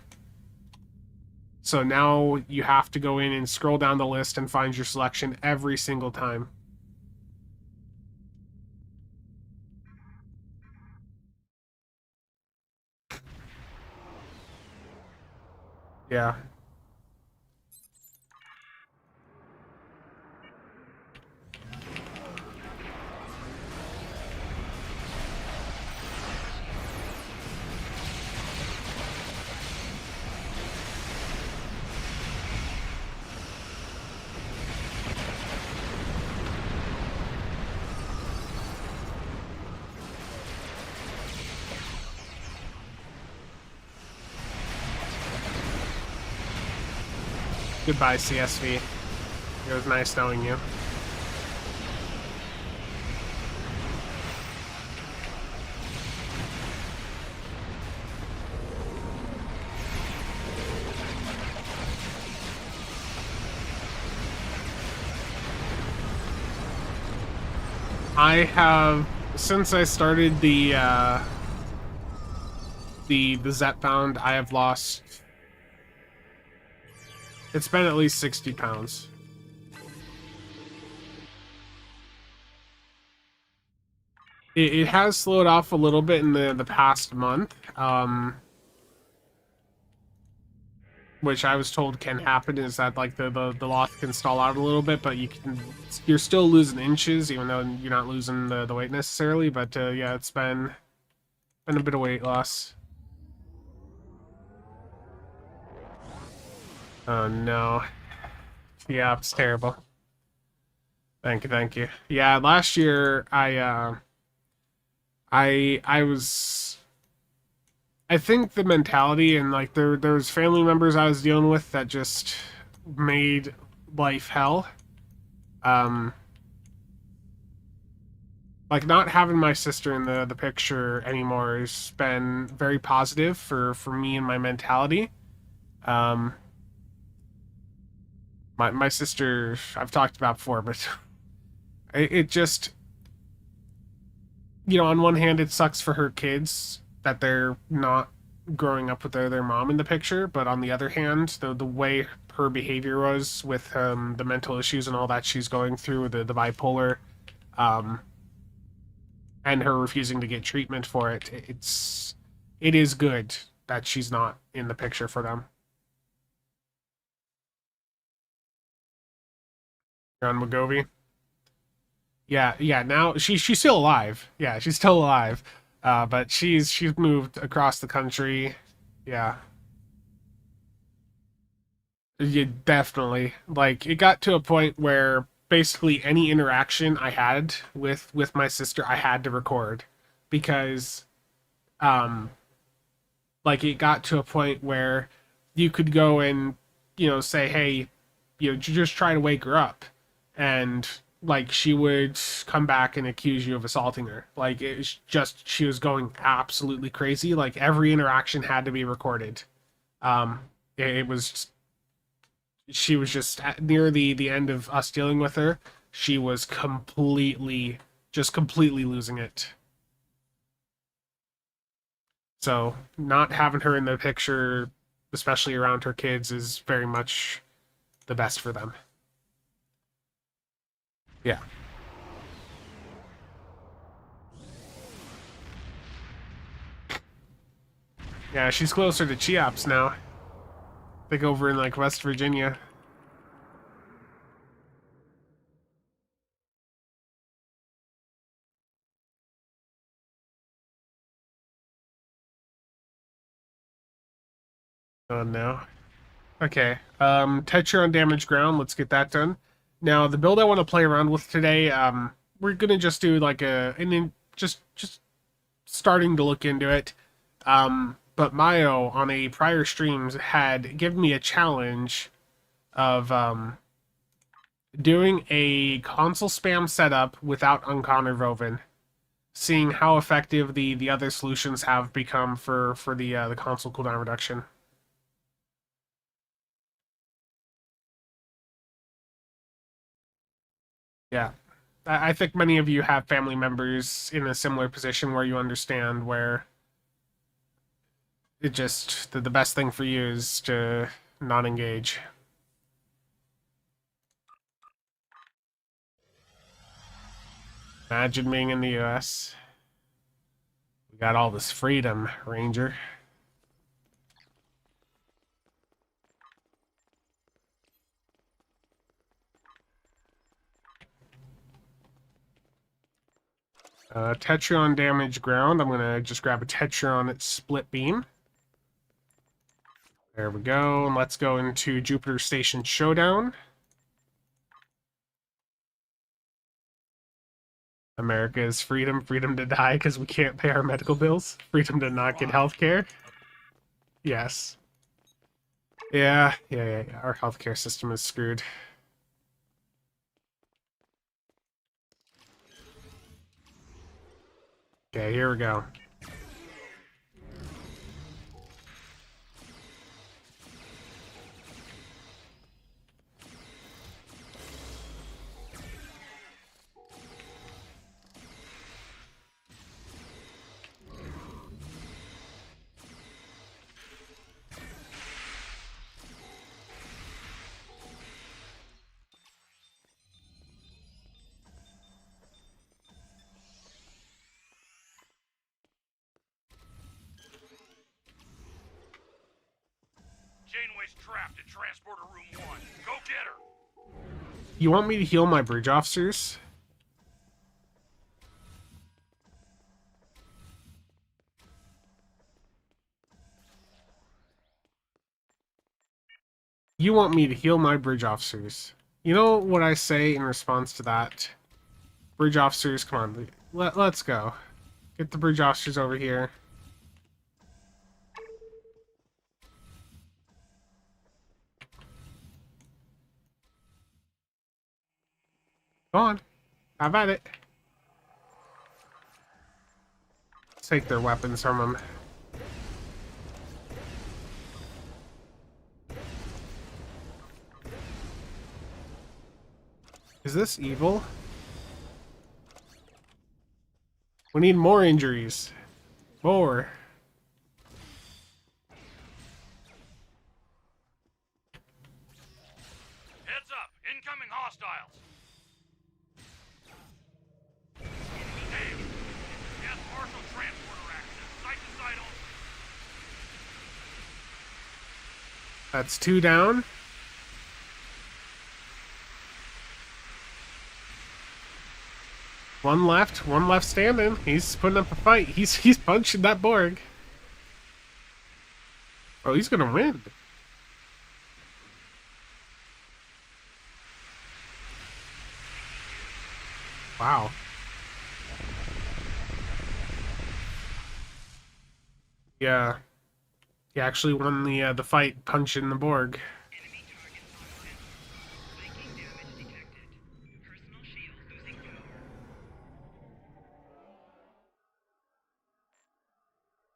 So now you have to go in and scroll down the list and find your selection every single time. Yeah. Goodbye, CSV. It was nice knowing you. I have, since I started the Zetbound, I have lost, it's been at least 60 pounds. It has slowed off a little bit in the past month, which I was told can happen, is that like the loss can stall out a little bit, but you're still losing inches, even though you're not losing the weight necessarily. But yeah, it's been a bit of weight loss. Oh no. Yeah, it's terrible. Thank you, thank you. Yeah, last year I was, I think the mentality, and like there was family members I was dealing with that just made life hell. Like not having my sister in the picture anymore has been very positive for me and my mentality. Um, my sister I've talked about before, but it just, you know, on one hand, it sucks for her kids that they're not growing up with their mom in the picture, but on the other hand, the way her behavior was with the mental issues and all that she's going through, the bipolar, um, and her refusing to get treatment for it, it is good that she's not in the picture for them. John McGovey. Yeah, yeah. Now she's still alive. Yeah, she's still alive. But she's moved across the country. Yeah, yeah, definitely. Like it got to a point where basically any interaction I had with my sister, I had to record because um like it got to a point where you could go and, you know, say, hey, you know, just try to wake her up, and like she would come back and accuse you of assaulting her. Like it was just, she was going absolutely crazy. Like every interaction had to be recorded. um it was, she was just near the end of us dealing with her, she was completely losing it. So not having her in the picture especially around her kids, is very much the best for them. Yeah. Yeah, she's closer to Cheops now. I think over in like West Virginia. Oh no. Okay. Tetra on damaged ground. Let's get that done. Now the build I want to play around with today. We're gonna just do like just starting to look into it. But Mayo on a prior streams had given me a challenge of doing a console spam setup without Uncon or Voven, seeing how effective the other solutions have become for the console cooldown reduction. Yeah. I think many of you have family members in a similar position where you understand where it just the best thing for you is to not engage. Imagine being in the US. We got all this freedom, Ranger. Tetra on damaged ground. I'm gonna just grab a Tetra on its split beam. There we go. And let's go into Jupiter Station Showdown. America's freedom, freedom to die because we can't pay our medical bills, freedom to not get health care. Yes. Yeah. Our healthcare system is screwed. Okay, here we go. Janeway's trapped in transporter room 1. Go get her! You want me to heal my bridge officers? You want me to heal my bridge officers. You know what I say in response to that? Bridge officers, come on. Let's go. Get the bridge officers over here. Go on. How about it? Let's take their weapons from them. Is this evil? We need more injuries. More. Heads up! Incoming hostiles! Hey! Yes, partial transporter access. Site to site only. That's 2 down. One left standing. He's putting up a fight. He's punching that Borg. Oh, he's gonna win. Wow. Yeah. He actually won the fight punching the Borg. Enemy target on sensor. Flanking damage detected. Personal shield losing power.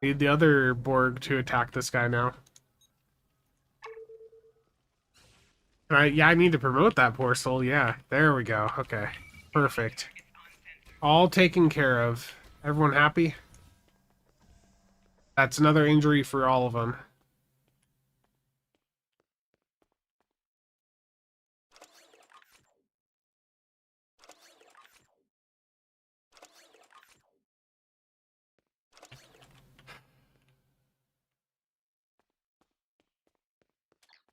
Need the other Borg to attack this guy now. Yeah, I need to promote that poor soul. Yeah, there we go. Okay, perfect. Targets on sensor. All taken care of. Everyone happy? That's another injury for all of them.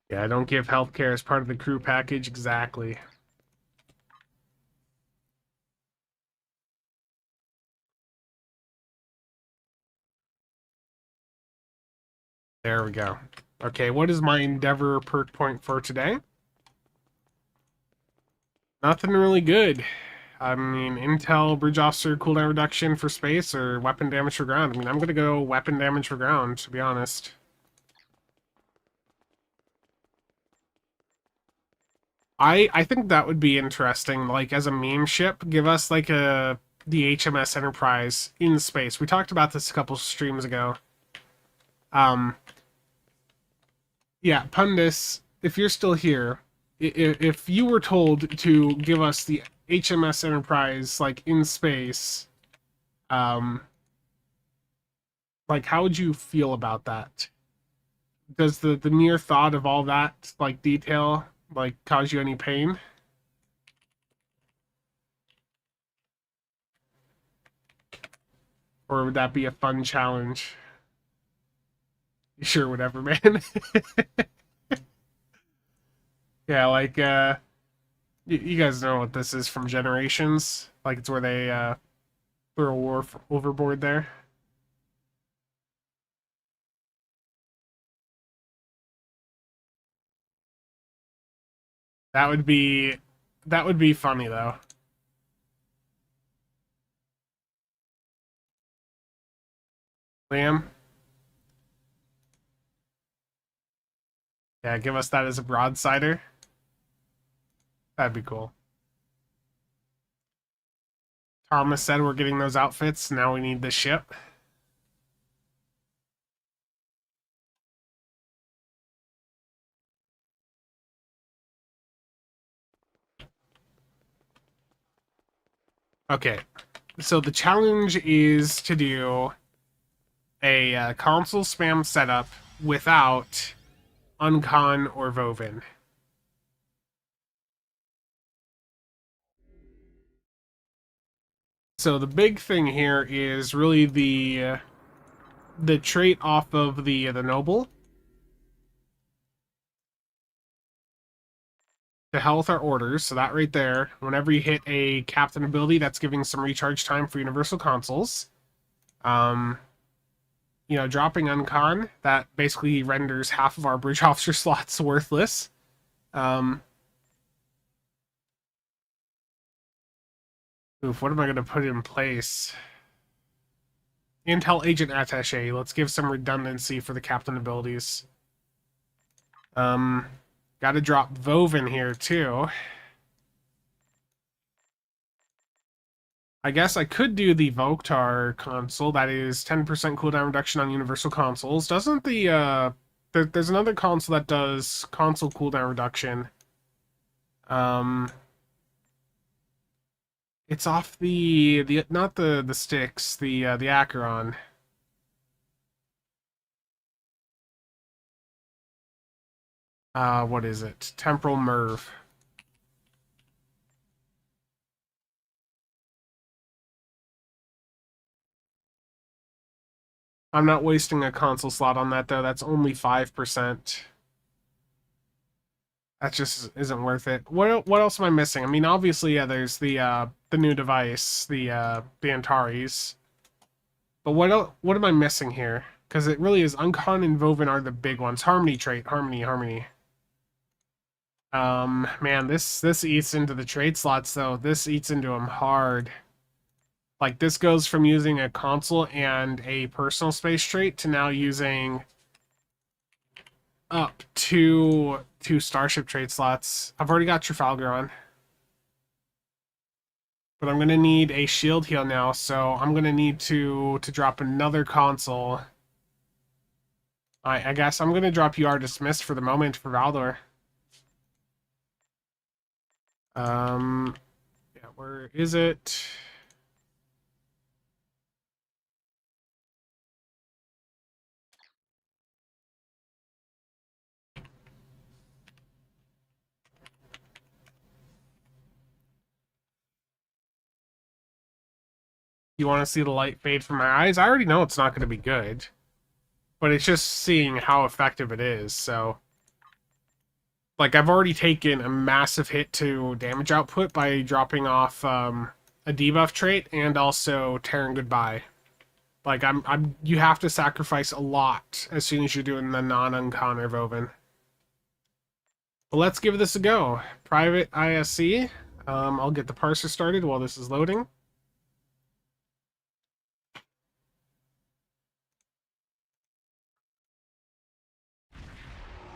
Yeah, don't give healthcare as part of the crew package. Exactly. There we go. Okay, what is my Endeavor perk point for today? Nothing really good. I mean, Intel Bridge Officer cooldown reduction for space or weapon damage for ground. I mean, I'm gonna go weapon damage for ground, to be honest. I think that would be interesting. Like as a meme ship, give us like the HMS Enterprise in space. We talked about this a couple streams ago. Um, yeah, Pundus, if you're still here, if you were told to give us the HMS Enterprise like in space, um, like how would you feel about that? Does the mere thought of all that like detail like cause you any pain? Or would that be a fun challenge? Sure, whatever, man. Yeah, like you guys know what this is from Generations. Like it's where they throw a Worf overboard there. That would be that would be funny though. Liam, yeah, give us that as a broadsider. That'd be cool. Thomas said we're getting those outfits. Now we need the ship. Okay, so the challenge is to do a console spam setup without Uncon or Vovin. So the big thing here is really the trait off of the noble to health our orders. So that right there, whenever you hit a captain ability, that's giving some recharge time for universal consoles. You know, dropping uncon, that basically renders half of our bridge officer slots worthless. Oof, what am I going to put in place? Intel Agent Attaché. Let's give some redundancy for the captain abilities. Got to drop Vovin here, too. I guess I could do the Voktar console. That is 10% cooldown reduction on universal consoles. Doesn't there's another console that does console cooldown reduction. It's off the not the sticks, the Acheron. What is it? Temporal Merv. I'm not wasting a console slot on that though. That's only 5%. That just isn't worth it. What else am I missing? I mean, obviously, yeah, there's the new device, the Antares. But what am I missing here? Because it really is Uncon and Vovin are the big ones. Harmony trait, harmony. Man, this eats into the trait slots though. This eats into them hard. Like this goes from using a console and a personal space trait to now using up to two starship trait slots. I've already got Trafalgar on. But I'm gonna need a shield heal now, so I'm gonna need to drop another console. I guess I'm gonna drop You Are Dismissed for the moment for Valdor. Yeah, where is it? You want to see the light fade from my eyes? I already know it's not going to be good, but it's just seeing how effective it is, so... Like, I've already taken a massive hit to damage output by dropping off a debuff trait and also Terran Goodbye. Like, you have to sacrifice a lot as soon as you're doing the non-Uncon or Voven. But let's give this a go. Private ISC. I'll get the parser started while this is loading.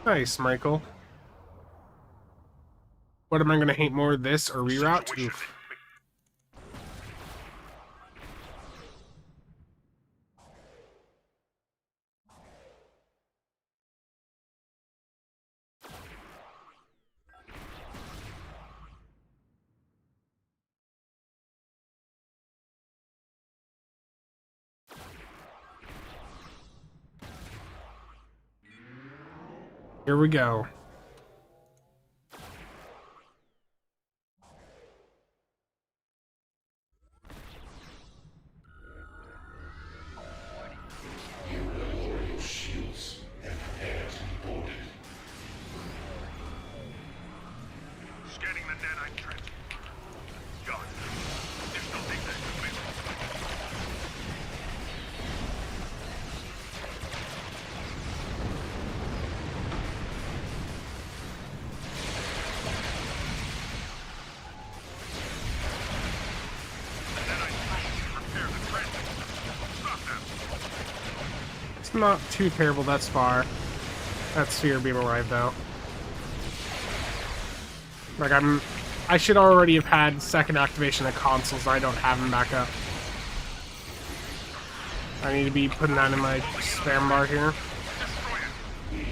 Nice, Michael. What am I going to hate more, this or reroute? Oof. Here we go. Scanning the nanite transport. Got it. Additional data available. Repair the transport. Stop them. It's not too terrible thus far. That sphere beam arrived though. Like, I should already have had second activation of consoles, and I don't have them back up. I need to be putting that in my spam bar here. Destroy it.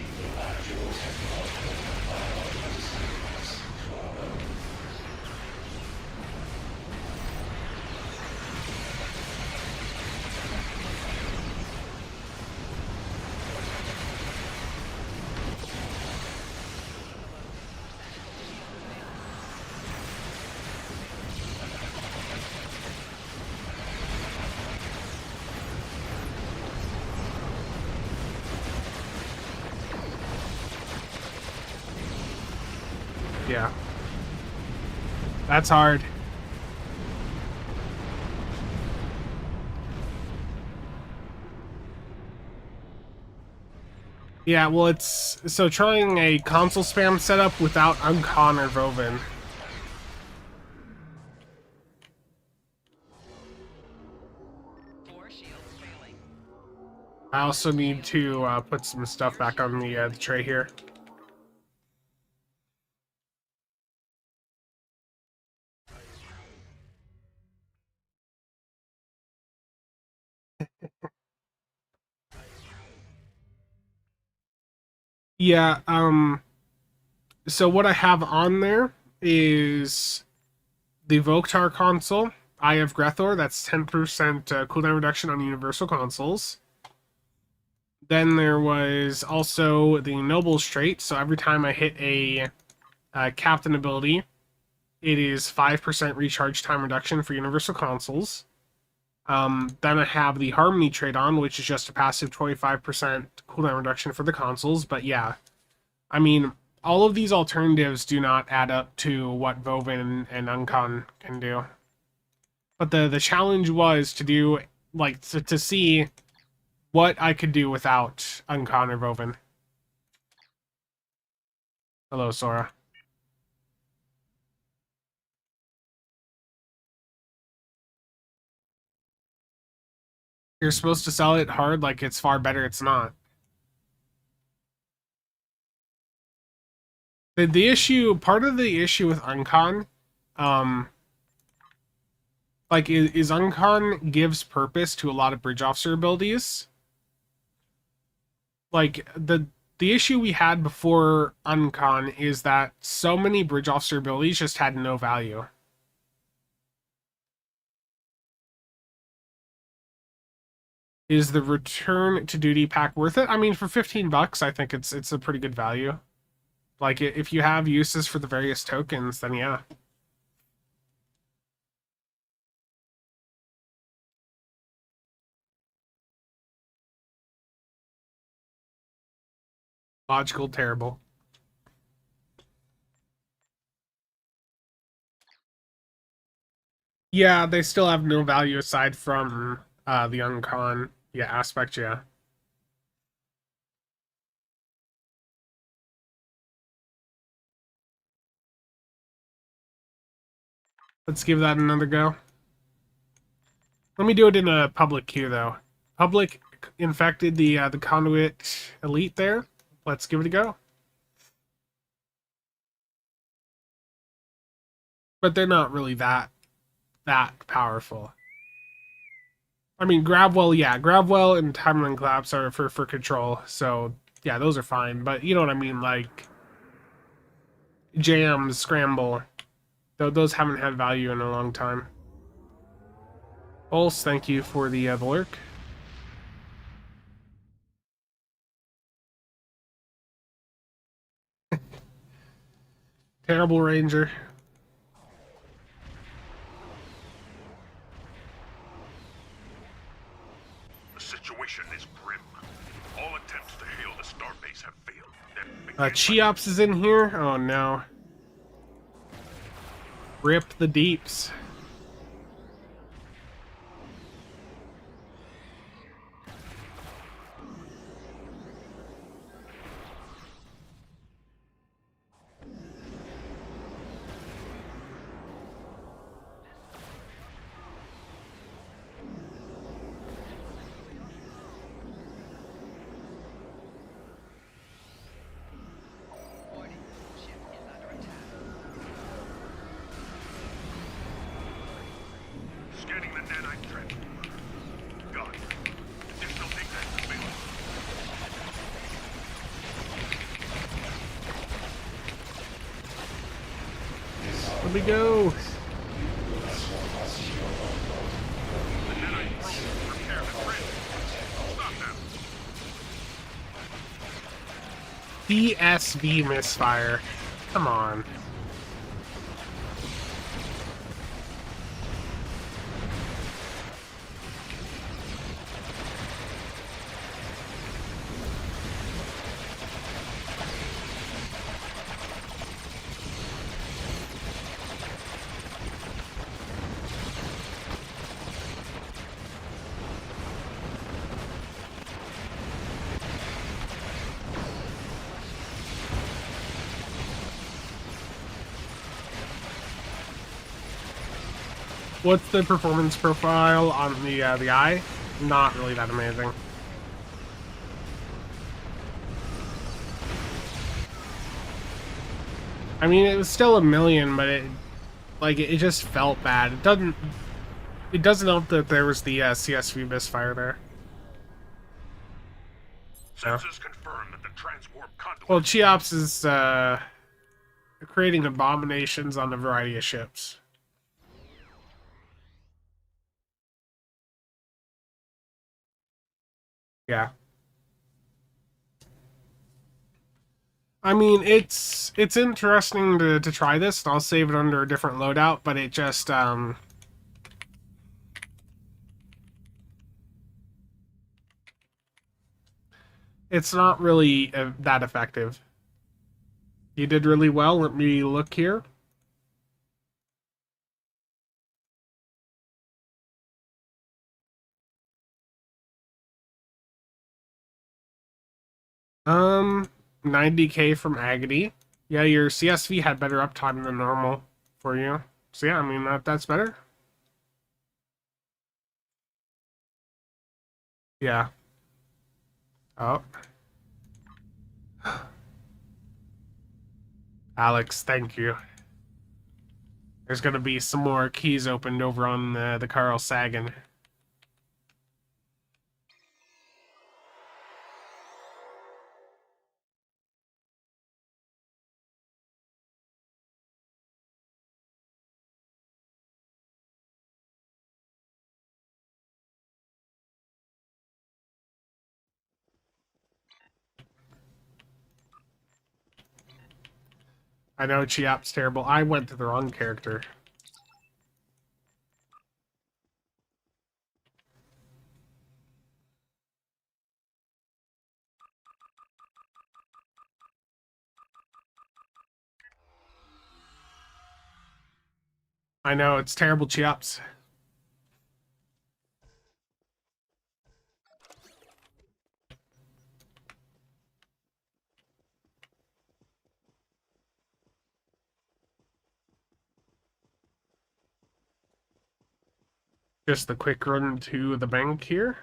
Yeah. That's hard. Yeah, well, it's... So trying a console spam setup without Uncon or Voven. I also need to put some stuff back on the tray here. Yeah, so what I have on there is the Voktar console. Eye of Grethor, that's 10% cooldown reduction on universal consoles. Then there was also the Noble's trait, so every time I hit a captain ability, it is 5% recharge time reduction for universal consoles. Then I have the Harmony trait on, which is just a passive 25% cooldown reduction for the consoles, but yeah. I mean, all of these alternatives do not add up to what Voven and Uncon can do. But the challenge was to do, like, to see what I could do without Uncon or Voven. Hello, Sora. You're supposed to sell it hard like it's far better, it's not. The issue, part of the issue with Uncon, um, like, is Uncon gives purpose to a lot of bridge officer abilities. Like, the issue we had before Uncon is that so many bridge officer abilities just had no value. Is the return to duty pack worth it? I mean, for 15 bucks, I think it's a pretty good value. Like, if you have uses for the various tokens, then yeah. Logical, terrible. Yeah, they still have no value aside from the uncon aspect, yeah. Let's give that another go. Let me do it in a public queue though. Public infected the conduit elite there. Let's give it a go. But they're not really that powerful. I mean, Grabwell, yeah, Grabwell and Timeline Collapse are for control, so yeah, those are fine. But you know what I mean, like Jams, Scramble, those haven't had value in a long time. Pulse, thank you for the lurk. Terrible Ranger. The situation is grim. All attempts to hail the starbase have failed. Cheops is in here. Oh no. Rip the deeps. Scanning the nanite transporter. Got it. Additional data available. Let me go. The nanite probe repair the transport. Stop them. DSV misfire. Come on. What's the performance profile on the eye? Not really that amazing. I mean, it was still a million, but it just felt bad. It doesn't help that there was the CSV misfire there. Sensors confirm that the transwarp conduit. Well, Cheops is creating abominations on a variety of ships. Yeah. I mean, it's interesting to try this, and I'll save it under a different loadout, but it just it's not really that effective. You did really well. Let me look here. Um, 90k from Agony. Yeah, your CSV had better uptime than normal for you. So yeah, I mean that's better. Yeah. Oh. Alex, thank you. There's gonna be some more keys opened over on the Carl Sagan. I know Chiap's terrible. I went to the wrong character. I know, it's terrible chips. Just a quick run to the bank here.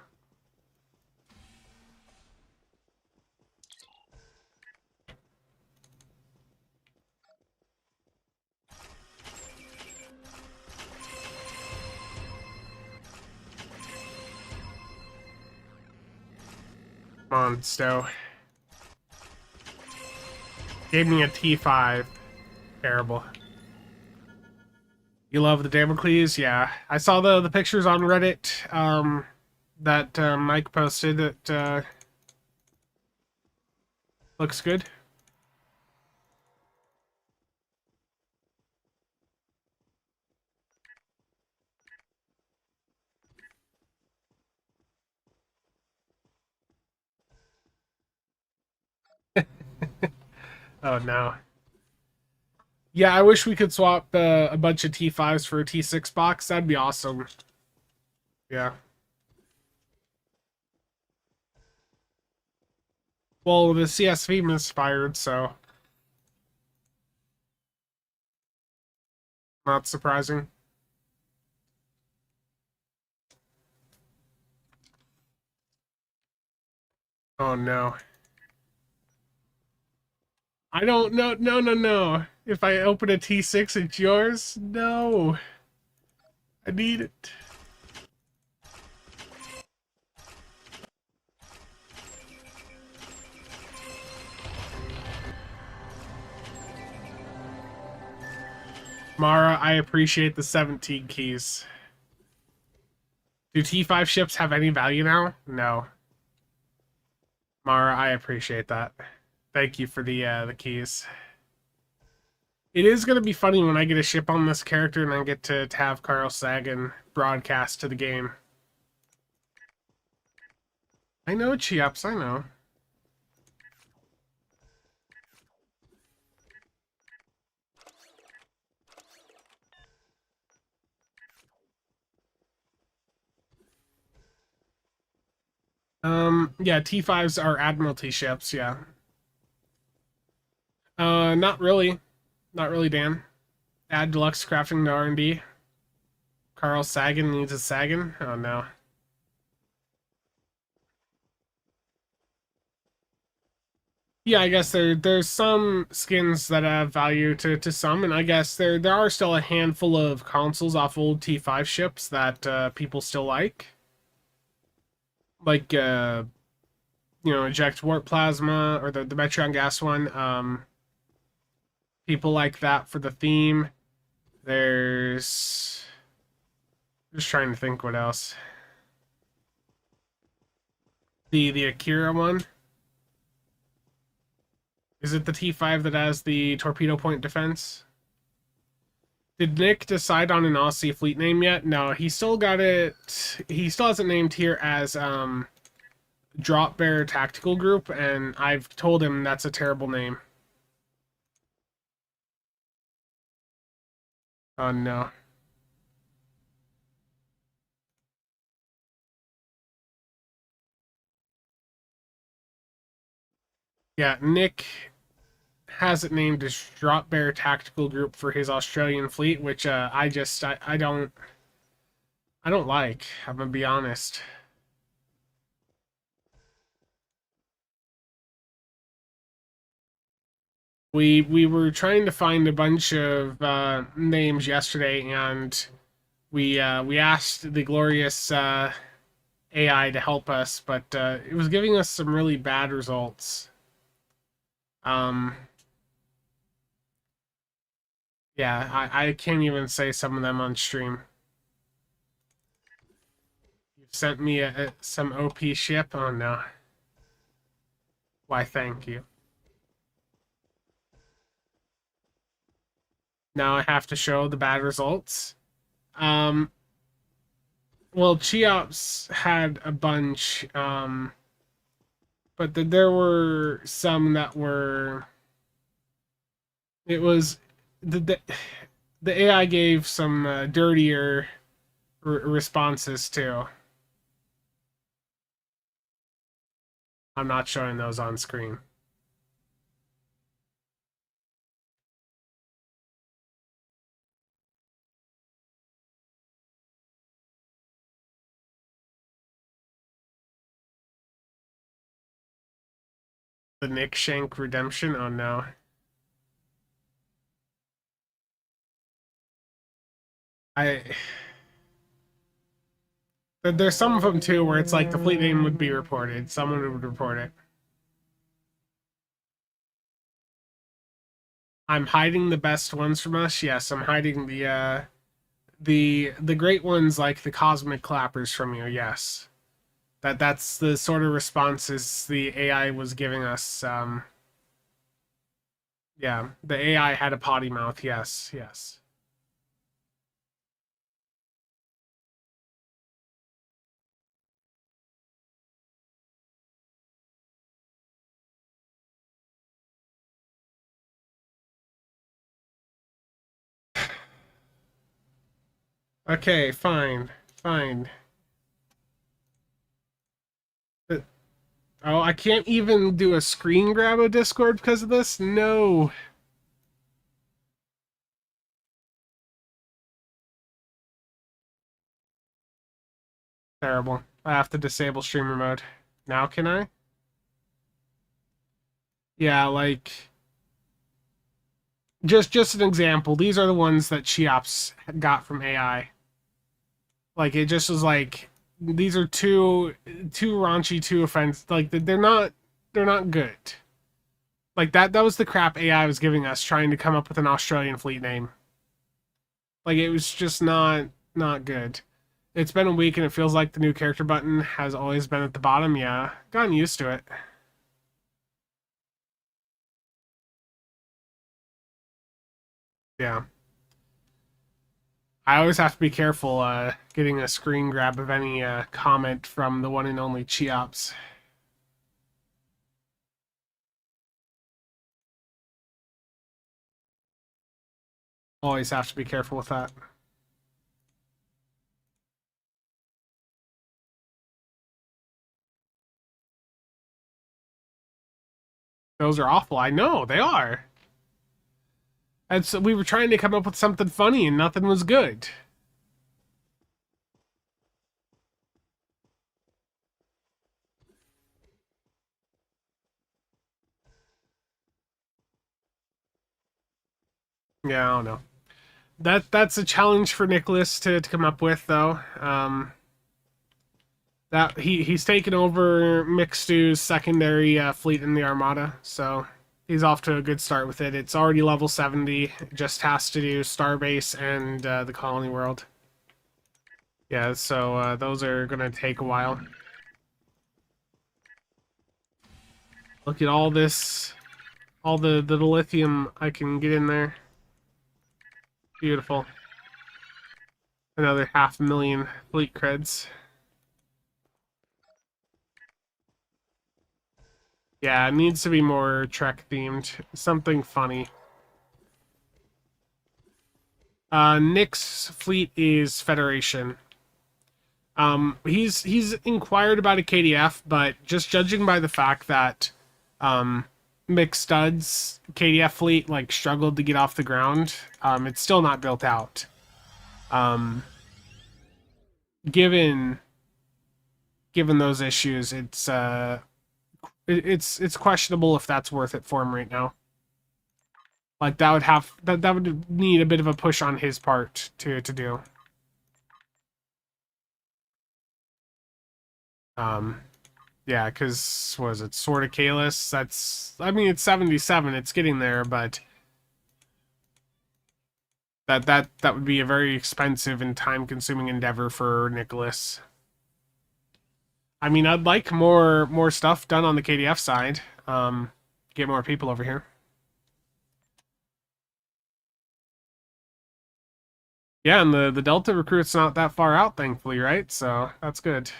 Come on, Stowe. Gave me a T5. Terrible. You love the Damocles? Yeah. I saw the pictures on Reddit that Mike posted. It looks good. Oh, no. Yeah, I wish we could swap a bunch of T5s for a T6 box. That'd be awesome. Yeah. Well, the CSV misfired, so not surprising. Oh, no. I don't know. No, no, no. If I open a T6, it's yours? No. I need it. Mara, I appreciate the 17 keys. Do T5 ships have any value now? No. Mara, I appreciate that. Thank you for the keys. It is going to be funny when I get a ship on this character and I get to have CasualSAB broadcast to the game. I know, Chiaps, I know. Yeah, T5s are Admiralty ships, yeah. Not really. Not really, Dan. Add deluxe crafting to R&D. Carl Sagan needs a Sagan? Oh, no. Yeah, I guess there's some skins that have value to some, and I guess there are still a handful of consoles off old T5 ships that people still like. Like, eject warp plasma, or the Metron gas one. People like that for the theme. There's... Just trying to think what else. The Akira one. Is it the T5 that has the torpedo point defense? Did Nick decide on an Aussie fleet name yet? No, he still got it. He still has it named here as Drop Bear Tactical Group, and I've told him that's a terrible name. Oh no. Yeah, Nick has it named as Drop Bear Tactical Group for his Australian fleet, which I don't like. I'm gonna be honest. We were trying to find a bunch of names yesterday, and we asked the glorious AI to help us, but it was giving us some really bad results. Um, yeah, I can't even say some of them on stream. You've sent me some OP ship? Oh no. Why, thank you. Now I have to show the bad results. Um, well, Cheops had a bunch, but there were some that were... It was... the AI gave some dirtier responses too. I'm not showing those on screen. The Nick Shank redemption? Oh no. I there's some of them too where it's like the fleet name would be reported. Someone would report it. I'm hiding the best ones from us. Yes, I'm hiding the great ones like the cosmic clappers from you. Yes. That's the sort of responses the AI was giving us. Yeah, the AI had a potty mouth. Yes, yes. Okay, fine, fine. Uh, Oh, I can't even do a screen grab of Discord because of this? No. Terrible. I have to disable streamer mode. Now can I? Yeah, like just an example. These are the ones that Cheops got from AI. Like it just was like these are too raunchy, too offensive. Like they're not good. Like that was the crap AI was giving us trying to come up with an Australian fleet name. Like it was just not good. It's been a week and it feels like the new character button has always been at the bottom. Yeah, gotten used to it. Yeah. I always have to be careful getting a screen grab of any comment from the one and only Cheops. Always have to be careful with that. Those are awful. I know, they are. And so we were trying to come up with something funny and nothing was good. Yeah, I don't know. That's a challenge for Nicholas to come up with though. That he's taken over Mixtu's secondary fleet in the Armada, so he's off to a good start with it. It's already level 70. Just has to do Starbase and the Colony World. Yeah, so those are gonna take a while. Look at all this, all the lithium I can get in there. Beautiful. Another 500,000 fleet creds. Yeah, it needs to be more Trek themed. Something funny. Nick's fleet is Federation. He's inquired about a KDF, but just judging by the fact that Mick Stud's KDF fleet like struggled to get off the ground, it's still not built out. Um, given given those issues, it's questionable if that's worth it for him right now. Like that would need a bit of a push on his part to do. Um, yeah, because was it Sword of Kalis? I mean it's 77, it's getting there, but that would be a very expensive and time consuming endeavor for Nicholas. I mean, I'd like more stuff done on the KDF side. Get more people over here. Yeah, and the Delta recruit's not that far out, thankfully, right? So that's good.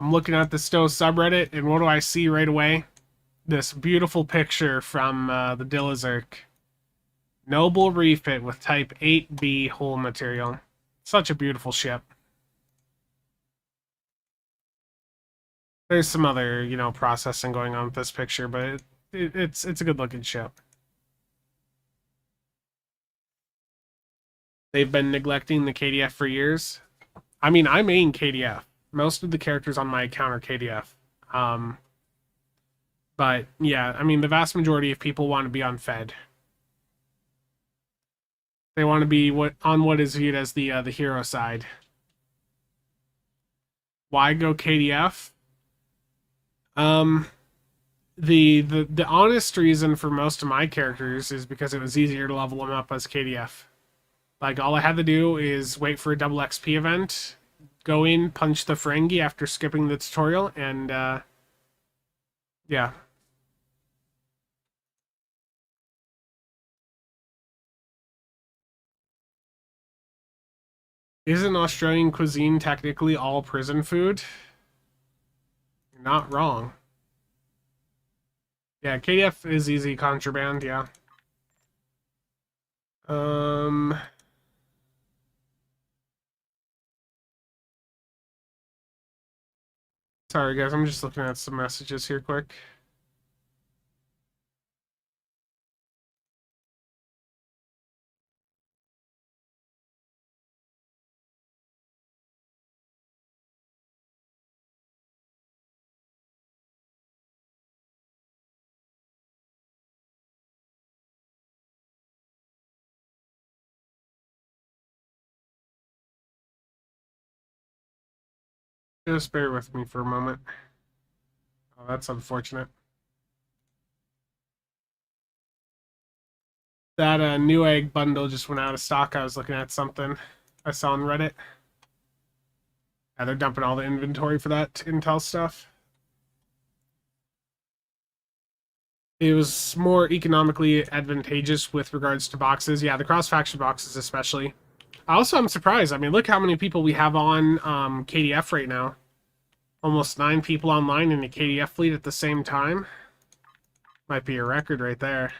I'm looking at the Stowe subreddit, and what do I see right away? This beautiful picture from the Dillazerk. Noble refit with Type 8B hull material. Such a beautiful ship. There's some other, processing going on with this picture, but it's a good looking ship. They've been neglecting the KDF for years. I mean, I main KDF. Most of the characters on my account are KDF. But yeah, I mean, the vast majority of people want to be on Fed. They want to be on what is viewed as the hero side. Why go KDF? The honest reason for most of my characters is because it was easier to level them up as KDF. Like, all I had to do is wait for a double XP event, go in, punch the Ferengi after skipping the tutorial, and yeah. Isn't Australian cuisine technically all prison food? You're not wrong. Yeah, KDF is easy contraband, yeah. Sorry guys, I'm just looking at some messages here quick. Just bear with me for a moment. Oh, that's unfortunate. That new egg bundle just went out of stock. I was looking at something I saw on Reddit. Yeah, they're dumping all the inventory for that Intel stuff. It was more economically advantageous with regards to boxes. Yeah, the cross-faction boxes especially. Also, I'm surprised. I mean, look how many people we have on KDF right now. Almost 9 people online in the KDF fleet at the same time. Might be a record right there.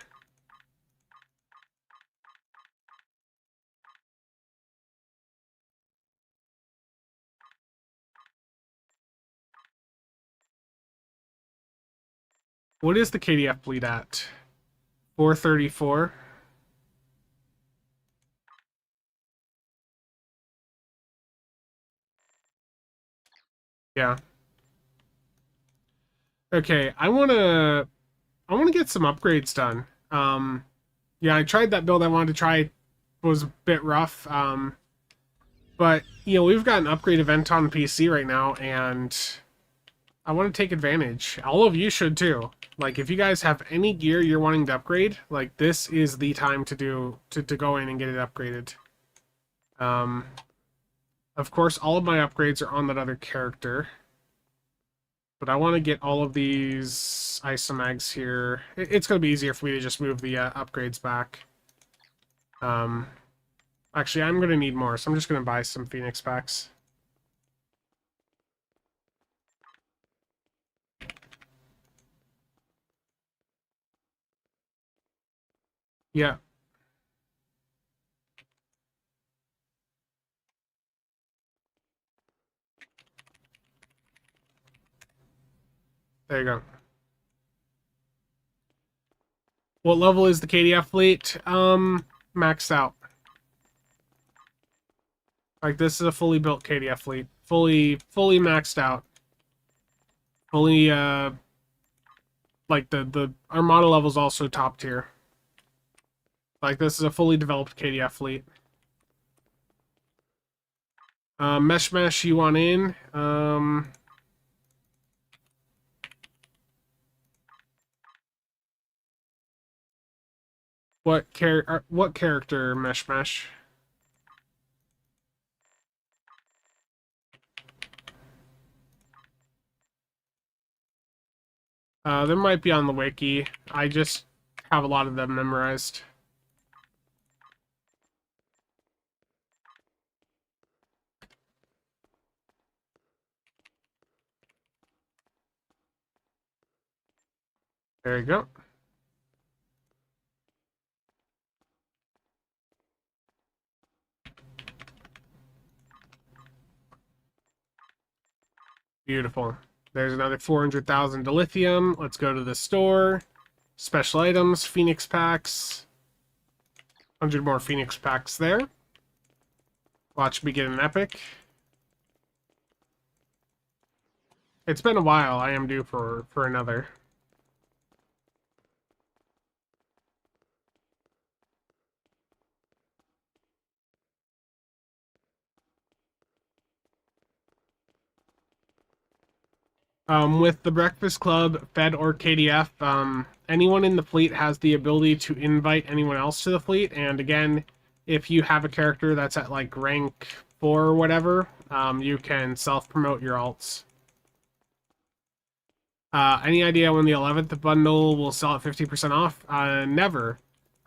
What is the KDF fleet at? 434? Yeah. Okay, I wanna get some upgrades done. Yeah, I tried that build I wanted to try. It was a bit rough. But we've got an upgrade event on PC right now, and I want to take advantage. All of you should too. Like, if you guys have any gear you're wanting to upgrade, like, this is the time to go in and get it upgraded. Of course, all of my upgrades are on that other character. But I want to get all of these isomags here. It's going to be easier for me to just move the upgrades back. Actually, I'm going to need more, so I'm just going to buy some Phoenix packs. Yeah. There you go. What level is the KDF fleet? Maxed out. Like, this is a fully built KDF fleet. Fully maxed out. Fully, like, the Armada level is also top tier. Like, this is a fully developed KDF fleet. Mesh, you want in? What character, Mesh? There might be on the wiki. I just have a lot of them memorized. There you go. Beautiful. There's another 400,000 dilithium. Let's go to the store. Special items, Phoenix packs. 100 more Phoenix packs there. Watch me get an epic. It's been a while. I am due for another. With the Breakfast Club, Fed, or KDF, anyone in the fleet has the ability to invite anyone else to the fleet. And again, if you have a character that's at like rank 4 or whatever, you can self-promote your alts. Any idea when the 11th bundle will sell at 50% off? Never.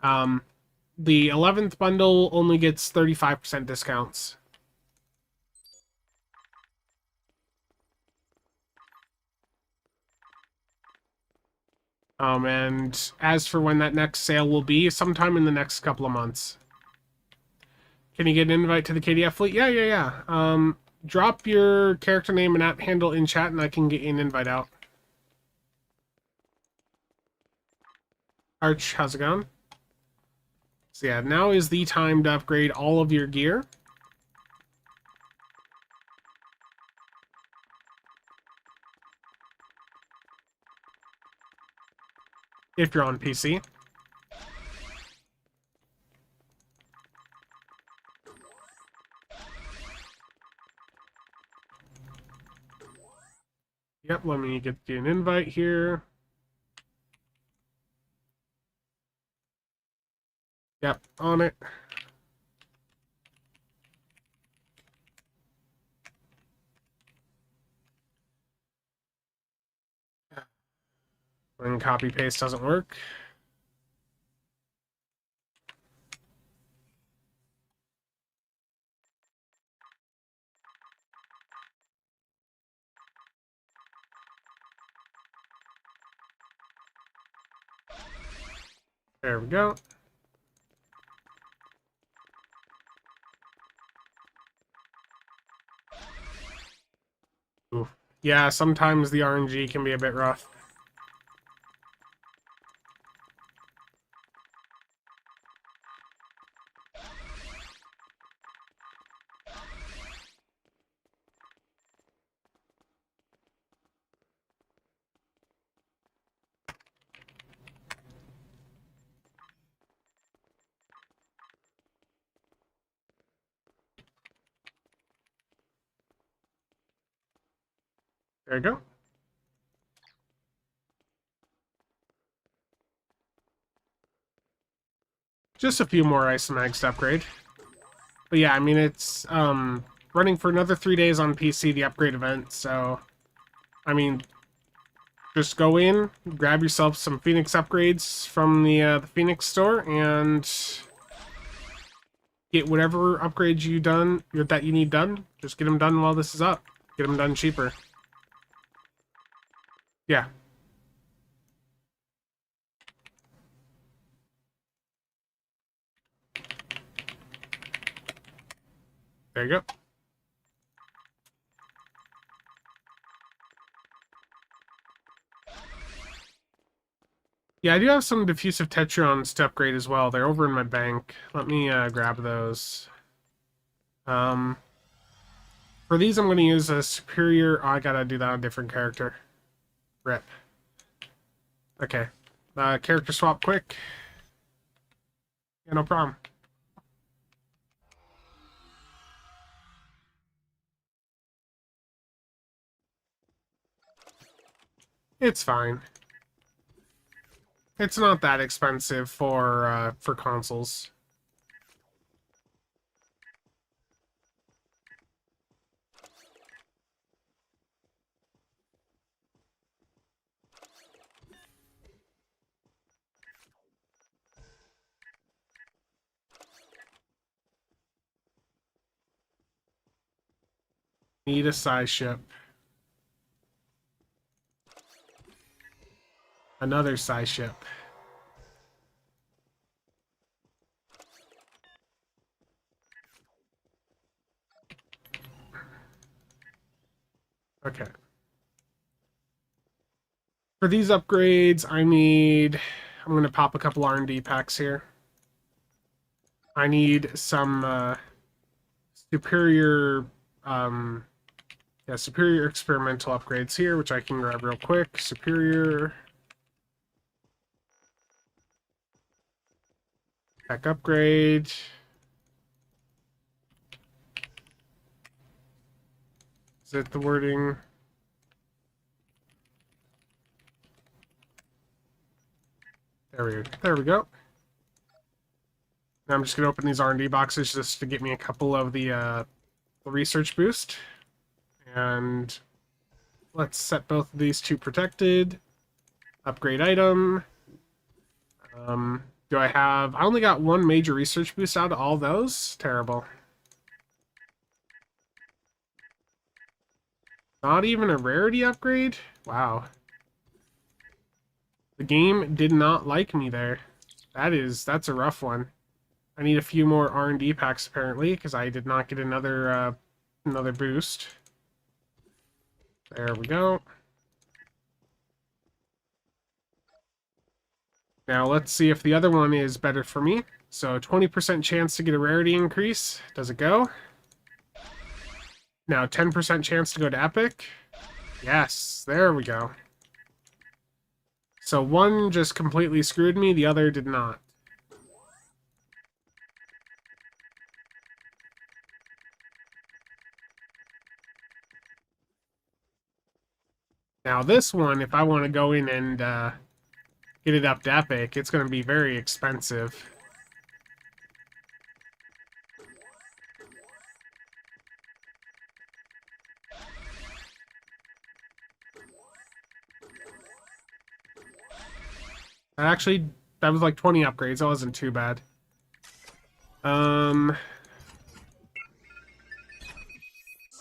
The 11th bundle only gets 35% discounts. And as for when that next sale will be, sometime in the next couple of months. Can you get an invite to the KDF fleet? Yeah. Drop your character name and app handle in chat, and I can get you an invite out. Arch, how's it going? So yeah, now is the time to upgrade all of your gear. If you're on PC. Yep, let me get you an invite here. Yep, on it. When copy paste doesn't work. There we go. Oof. Yeah, sometimes the RNG can be a bit rough. There you go. Just a few more Isomags to upgrade. But yeah, I mean, it's running for another 3 days on PC, the upgrade event, so I mean, just go in, grab yourself some Phoenix upgrades from the Phoenix store, and get whatever upgrades that you need done. Just get them done while this is up. Get them done cheaper. Yeah. There you go. Yeah, I do have some diffusive tetrons to upgrade as well. They're over in my bank. Let me grab those. For these, I'm going to use a superior... Oh, I gotta do that on a different character. Rip. Okay. Character swap quick. Yeah, no problem. It's fine. It's not that expensive for consoles. Need a size ship. Another size ship. Okay. For these upgrades, I'm going to pop a couple R&D packs here. I need some superior, superior experimental upgrades here, which I can grab real quick. Superior tech upgrade. Is it the wording? There we go. Now I'm just going to open these R&D boxes just to get me a couple of the research boost. And let's set both of these to protected. Upgrade item. Do I have... I only got one major research boost out of all those? Terrible. Not even a rarity upgrade? Wow. The game did not like me there. That's a rough one. I need a few more R&D packs apparently, because I did not get another boost. There we go. Now let's see if the other one is better for me. So 20% chance to get a rarity increase. Does it go? Now 10% chance to go to epic. Yes, there we go. So one just completely screwed me, the other did not. Now this one, if I want to go in and get it up to epic, it's going to be very expensive. Actually, that was like 20 upgrades. That wasn't too bad.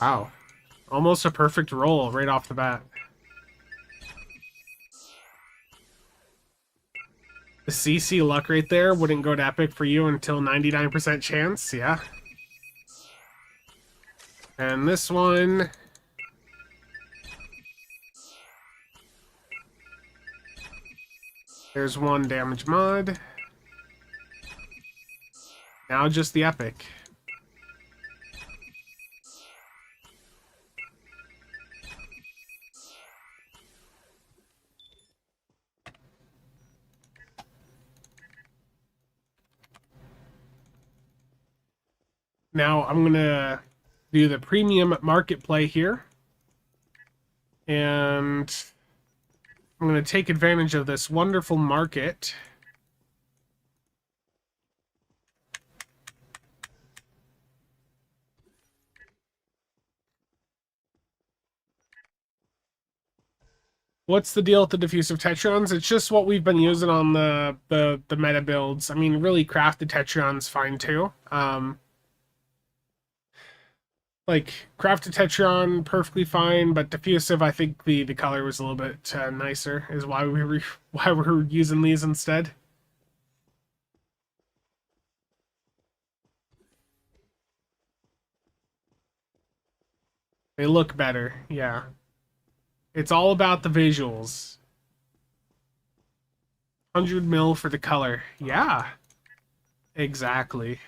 Wow. Almost a perfect roll right off the bat. The CC luck right there wouldn't go to epic for you until 99% chance, yeah. And this one... There's one damage mod. Now just the epic. Now I'm gonna do the premium market play here. And I'm gonna take advantage of this wonderful market. What's the deal with the diffusive tetrons? It's just what we've been using on the meta builds. I mean, really crafted tetron's fine too. Like crafted tetron perfectly fine, but diffusive, I think the color was a little bit nicer. Is why we're using these instead. They look better, yeah. It's all about the visuals. 100 mil for the color. Yeah. Exactly.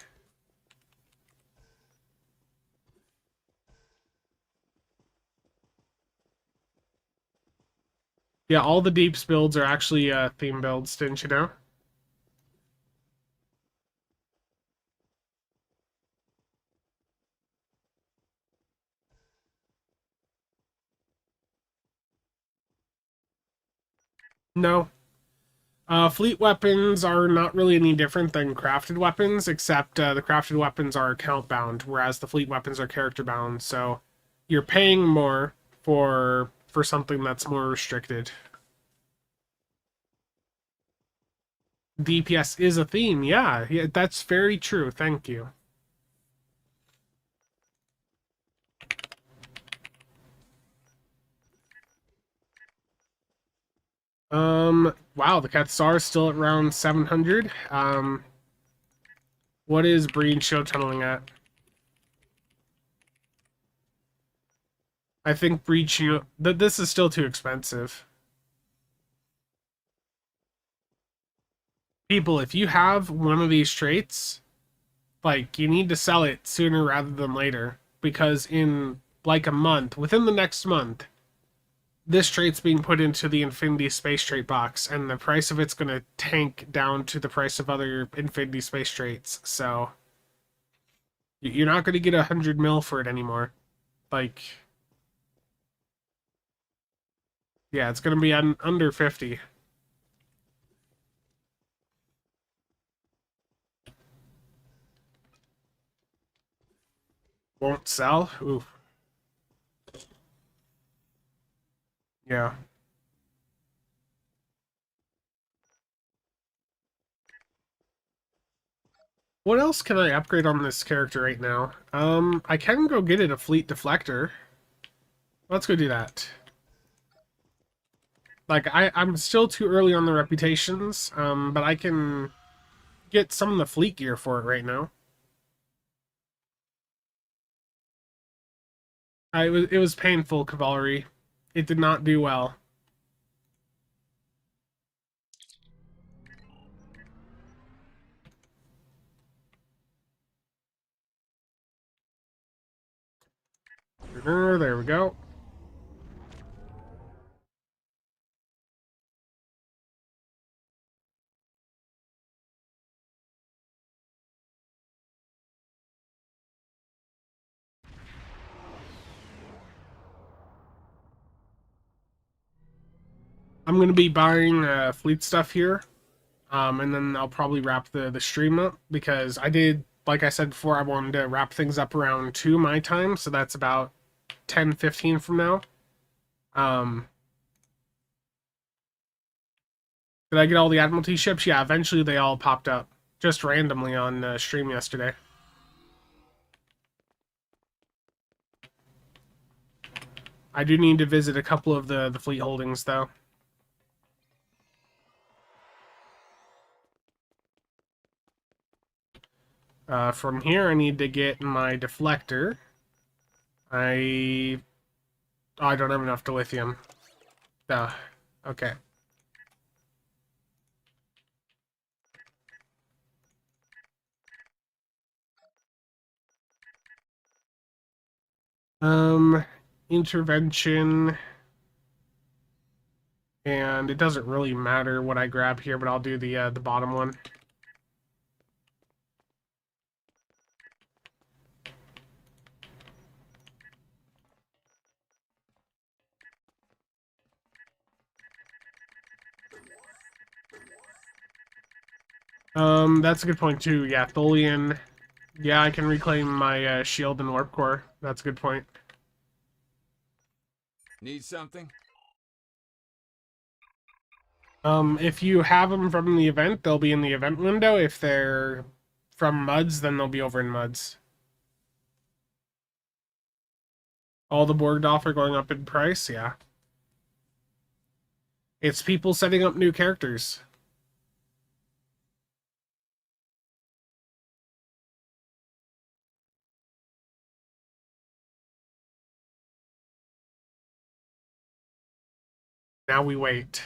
Yeah, all the deeps builds are actually theme builds, didn't you know? No. Fleet weapons are not really any different than crafted weapons, except the crafted weapons are account bound, whereas the fleet weapons are character bound. So you're paying more for something that's more restricted. DPS is a theme, yeah, that's very true. Thank you. Wow, the Katsar is still at around 700. What is Breed show tunneling at? I think Breed show this is still too expensive. People, if you have one of these traits, like you need to sell it sooner rather than later because in like a month, within the next month, this trait's being put into the Infinity Space Trait box, and the price of it's going to tank down to the price of other Infinity Space Traits. So you're not going to get 100 mil for it anymore. Like, yeah, it's going to be under 50. Won't sell? Ooh. Yeah. What else can I upgrade on this character right now? I can go get it a fleet deflector. Let's go do that. Like, I'm still too early on the reputations, but I can get some of the fleet gear for it right now. It was painful, Cavalry. It did not do well. There we go. I'm going to be buying fleet stuff here, and then I'll probably wrap the stream up because I did, like I said before, I wanted to wrap things up around 2 my time, so that's about 10:15 from now. Did I get all the Admiralty ships? Yeah, eventually they all popped up, just randomly on stream yesterday. I do need to visit a couple of the fleet holdings, though. From here, I need to get my deflector. I don't have enough dilithium. Okay. Intervention. And it doesn't really matter what I grab here, but I'll do the bottom one. That's a good point too. Yeah, Tholian. Yeah, I can reclaim my shield and warp core. That's a good point. Need something? If you have them from the event, they'll be in the event window. If they're from Muds, then they'll be over in Muds. All the Borgdorf are going up in price, yeah. It's people setting up new characters. Now we wait.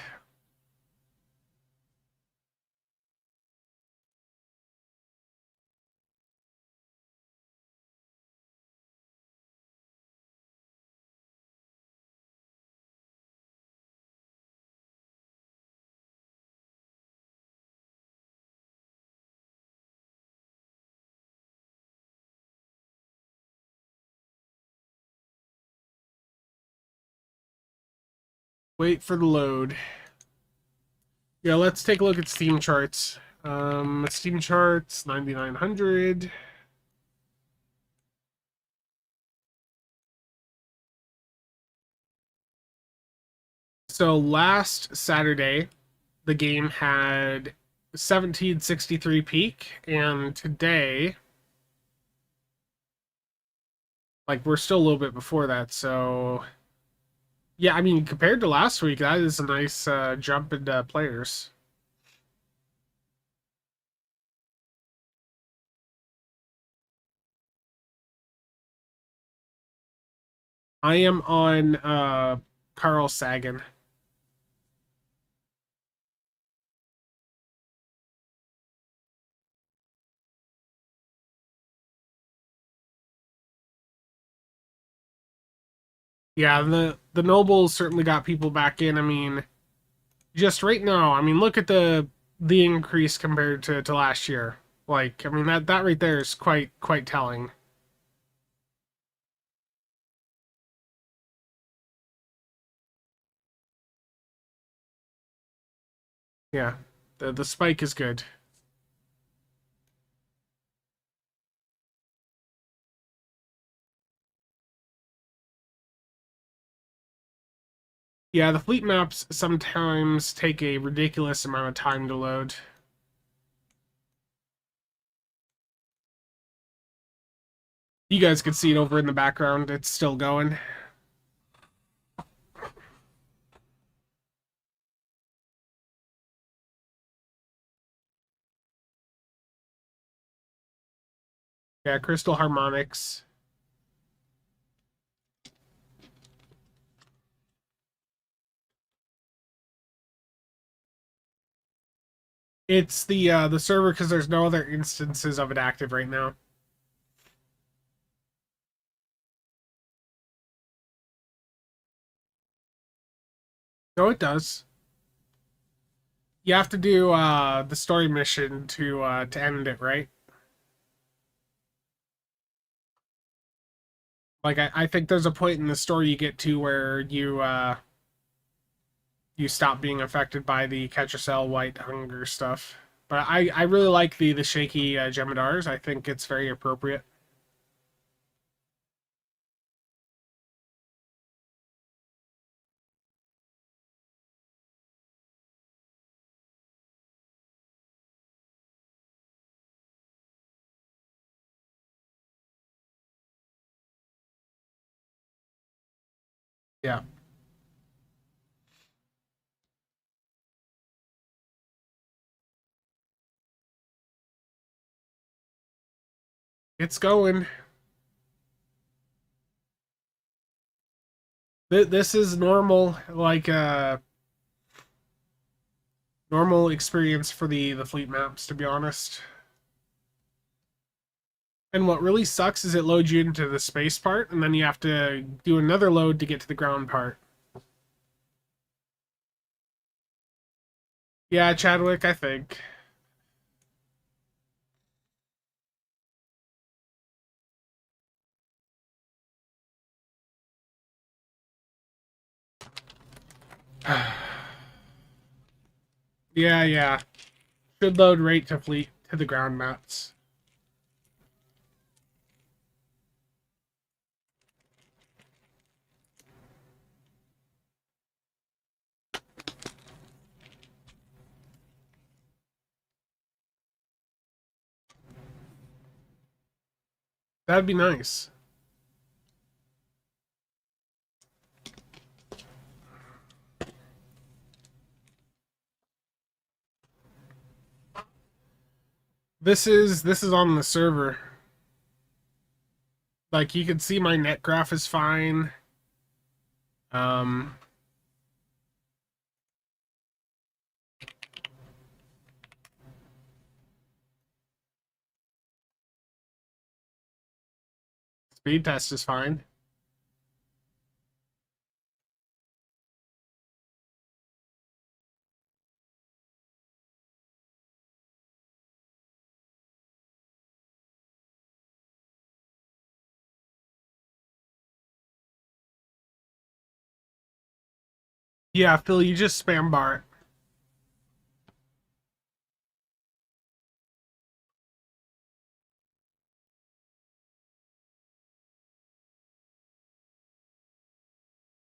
Wait for the load. Yeah, let's take a look at Steam charts. Steam charts, 9,900. So last Saturday, the game had 1763 peak, and today, like, we're still a little bit before that, so Yeah, I mean, compared to last week, that is a nice jump into players. I am on Carl Sagan. Yeah, the nobles certainly got people back in. I mean, just right now, I mean, look at the increase compared to last year. Like, I mean, that right there is quite telling. Yeah, the spike is good. Yeah, the fleet maps sometimes take a ridiculous amount of time to load. You guys can see it over in the background. It's still going. Yeah, crystal harmonics. It's the server because there's no other instances of it active right now. No, it does. You have to do the story mission to end it, right? Like I think there's a point in the story you get to where you stop being affected by the Ketracel white hunger stuff. But I really like the shaky Jemadars. I think it's very appropriate. Yeah, it's going. This is normal, like normal experience for the fleet maps, to be honest. And what really sucks is it loads you into the space part, and then you have to do another load to get to the ground part. Yeah, Chadwick, I think. Yeah. Should load right to fleet to the ground maps. That'd be nice. This is on the server. Like you can see my net graph is fine. Um Speed test is fine. Yeah, Phil, you just spam bar it.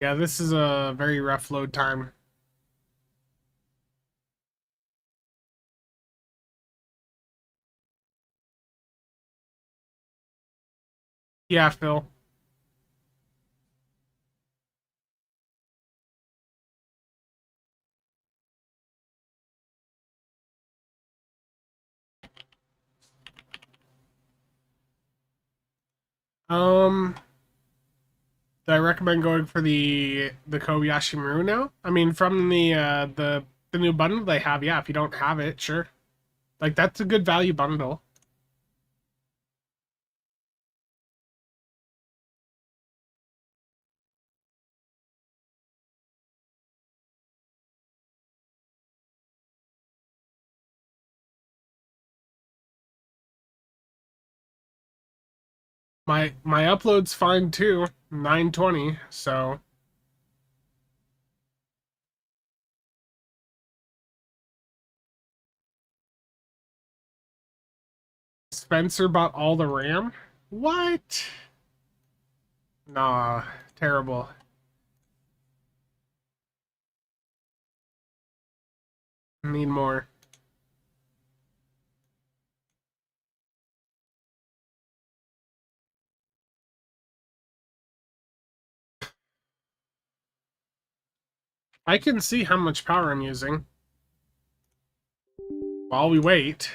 Yeah, this is a very rough load time. Yeah, Phil. Um, do I recommend going for the Kobayashi Maru now? I mean, from the new bundle they have, yeah. If you don't have it, sure. Like that's a good value bundle. My upload's fine too, 920. So Spencer bought all the RAM. What? Nah, terrible. Need more. I can see how much power I'm using while we wait.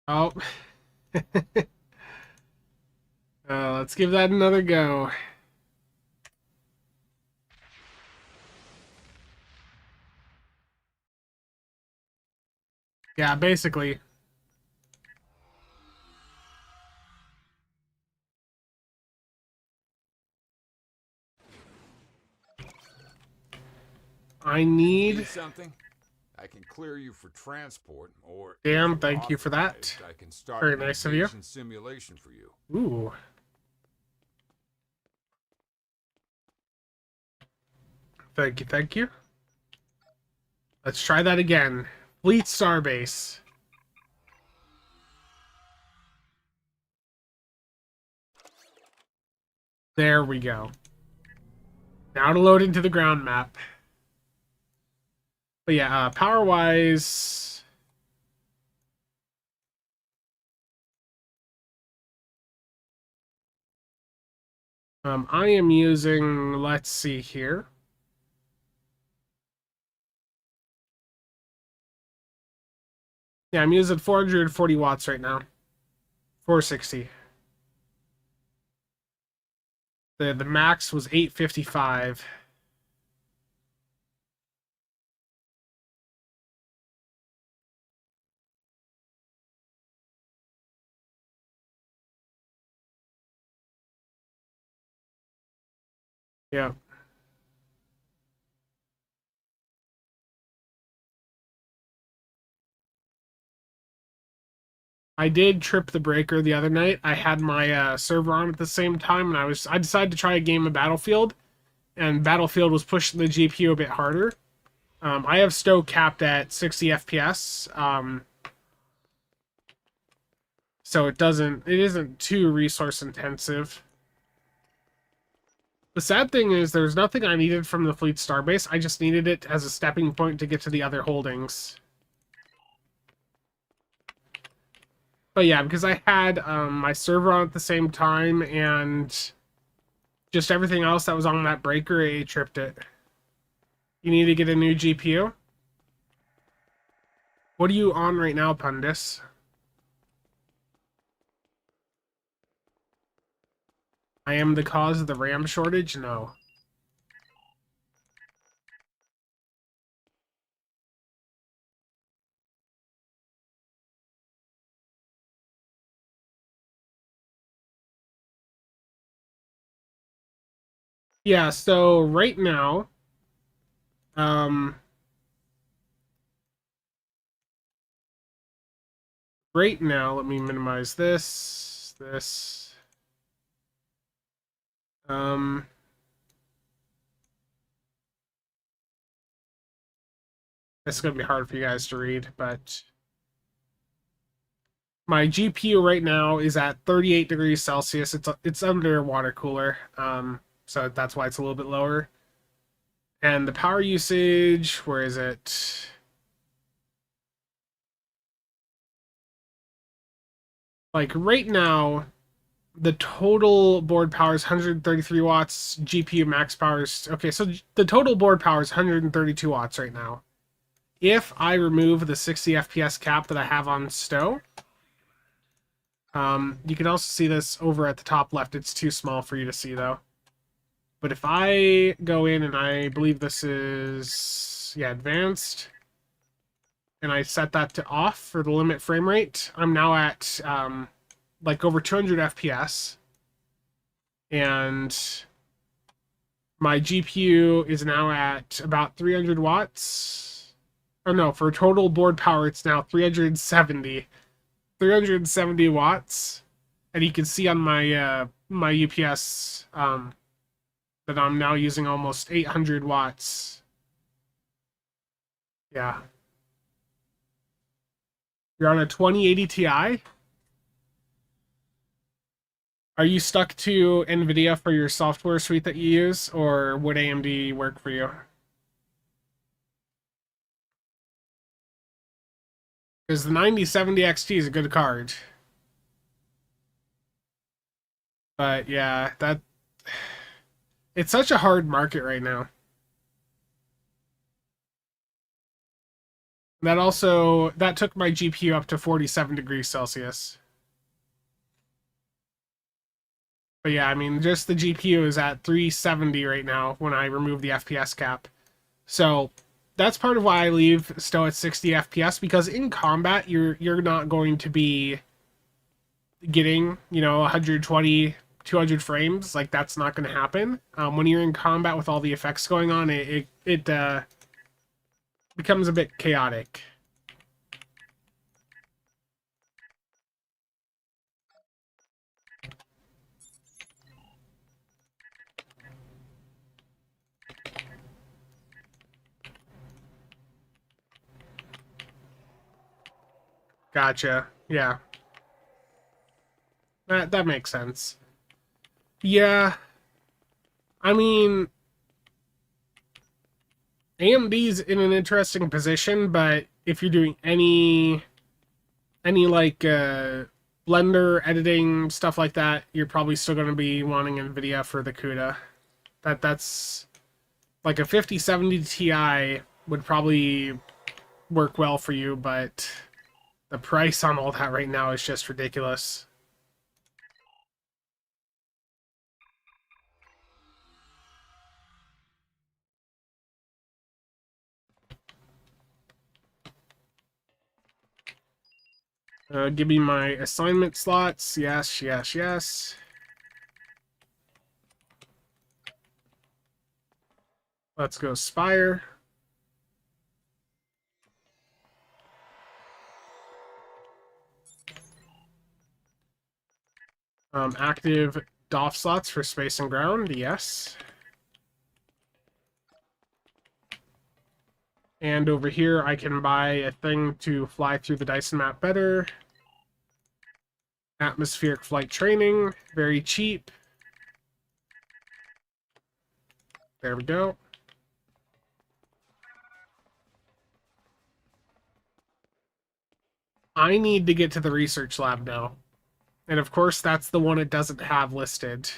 Oh, let's give that another go. Yeah, basically. I Need need... something? I can clear you for transport, or if Damn, you're thank you for that. authorized, I can start Very an nice of you. invasion simulation for you. Ooh. Thank you, thank you. Let's try that again. Fleet Starbase. There we go. Now to load into the ground map. But yeah, power-wise... I am using... Let's see here. Yeah, I'm using 440 watts right now. 460. The max was 855. Yeah. I did trip the breaker the other night. I had my server on at the same time, and I decided to try a game of Battlefield, and Battlefield was pushing the GPU a bit harder. I have Stowe capped at 60 FPS, so it isn't too resource intensive. The sad thing is there's nothing I needed from the Fleet Starbase. I just needed it as a stepping point to get to the other holdings. But yeah, because I had my server on at the same time and just everything else that was on that breaker, it tripped it. You need to get a new GPU? What are you on right now, Pundis? I am the cause of the RAM shortage? No. Yeah, so um, right now, let me minimize this. Um, it's gonna be hard for you guys to read, but my GPU right now is at 38 degrees Celsius. It's under a water cooler, so that's why it's a little bit lower. And the power usage, where is it? Like right now, the total board power is 133 watts. GPU max power is... Okay, so the total board power is 132 watts right now. If I remove the 60 FPS cap that I have on Stowe, you can also see this over at the top left. It's too small for you to see, though. But if I go in and I believe this is, yeah, advanced, and I set that to off for the limit frame rate, I'm now at like over 200 FPS. And my GPU is now at about 300 watts. Oh no, for total board power, it's now 370 watts. And you can see on my my UPS that I'm now using almost 800 watts. Yeah. You're on a 2080 Ti? Are you stuck to NVIDIA for your software suite that you use, or would AMD work for you? Because the 9070 XT is a good card. But yeah, it's such a hard market right now. That took my GPU up to 47 degrees Celsius. But yeah, I mean, just the GPU is at 370 right now when I remove the FPS cap. So that's part of why I leave Stowe at 60 FPS, because in combat you're not going to be getting, 120, 200 frames. Like, that's not going to happen. When you're in combat with all the effects going on, it becomes a bit chaotic. Gotcha. Yeah. That makes sense. Yeah. I mean, AMD's in an interesting position, but if you're doing any like Blender editing stuff like that, you're probably still going to be wanting NVIDIA for the CUDA. That's like a 5070 Ti would probably work well for you, but the price on all that right now is just ridiculous. Give me my assignment slots. Yes, yes, yes. Let's go Spire. Active DOF slots for space and ground. Yes. And over here, I can buy a thing to fly through the Dyson map better. Atmospheric flight training, very cheap. There we go. I need to get to the research lab now. And of course, that's the one it doesn't have listed.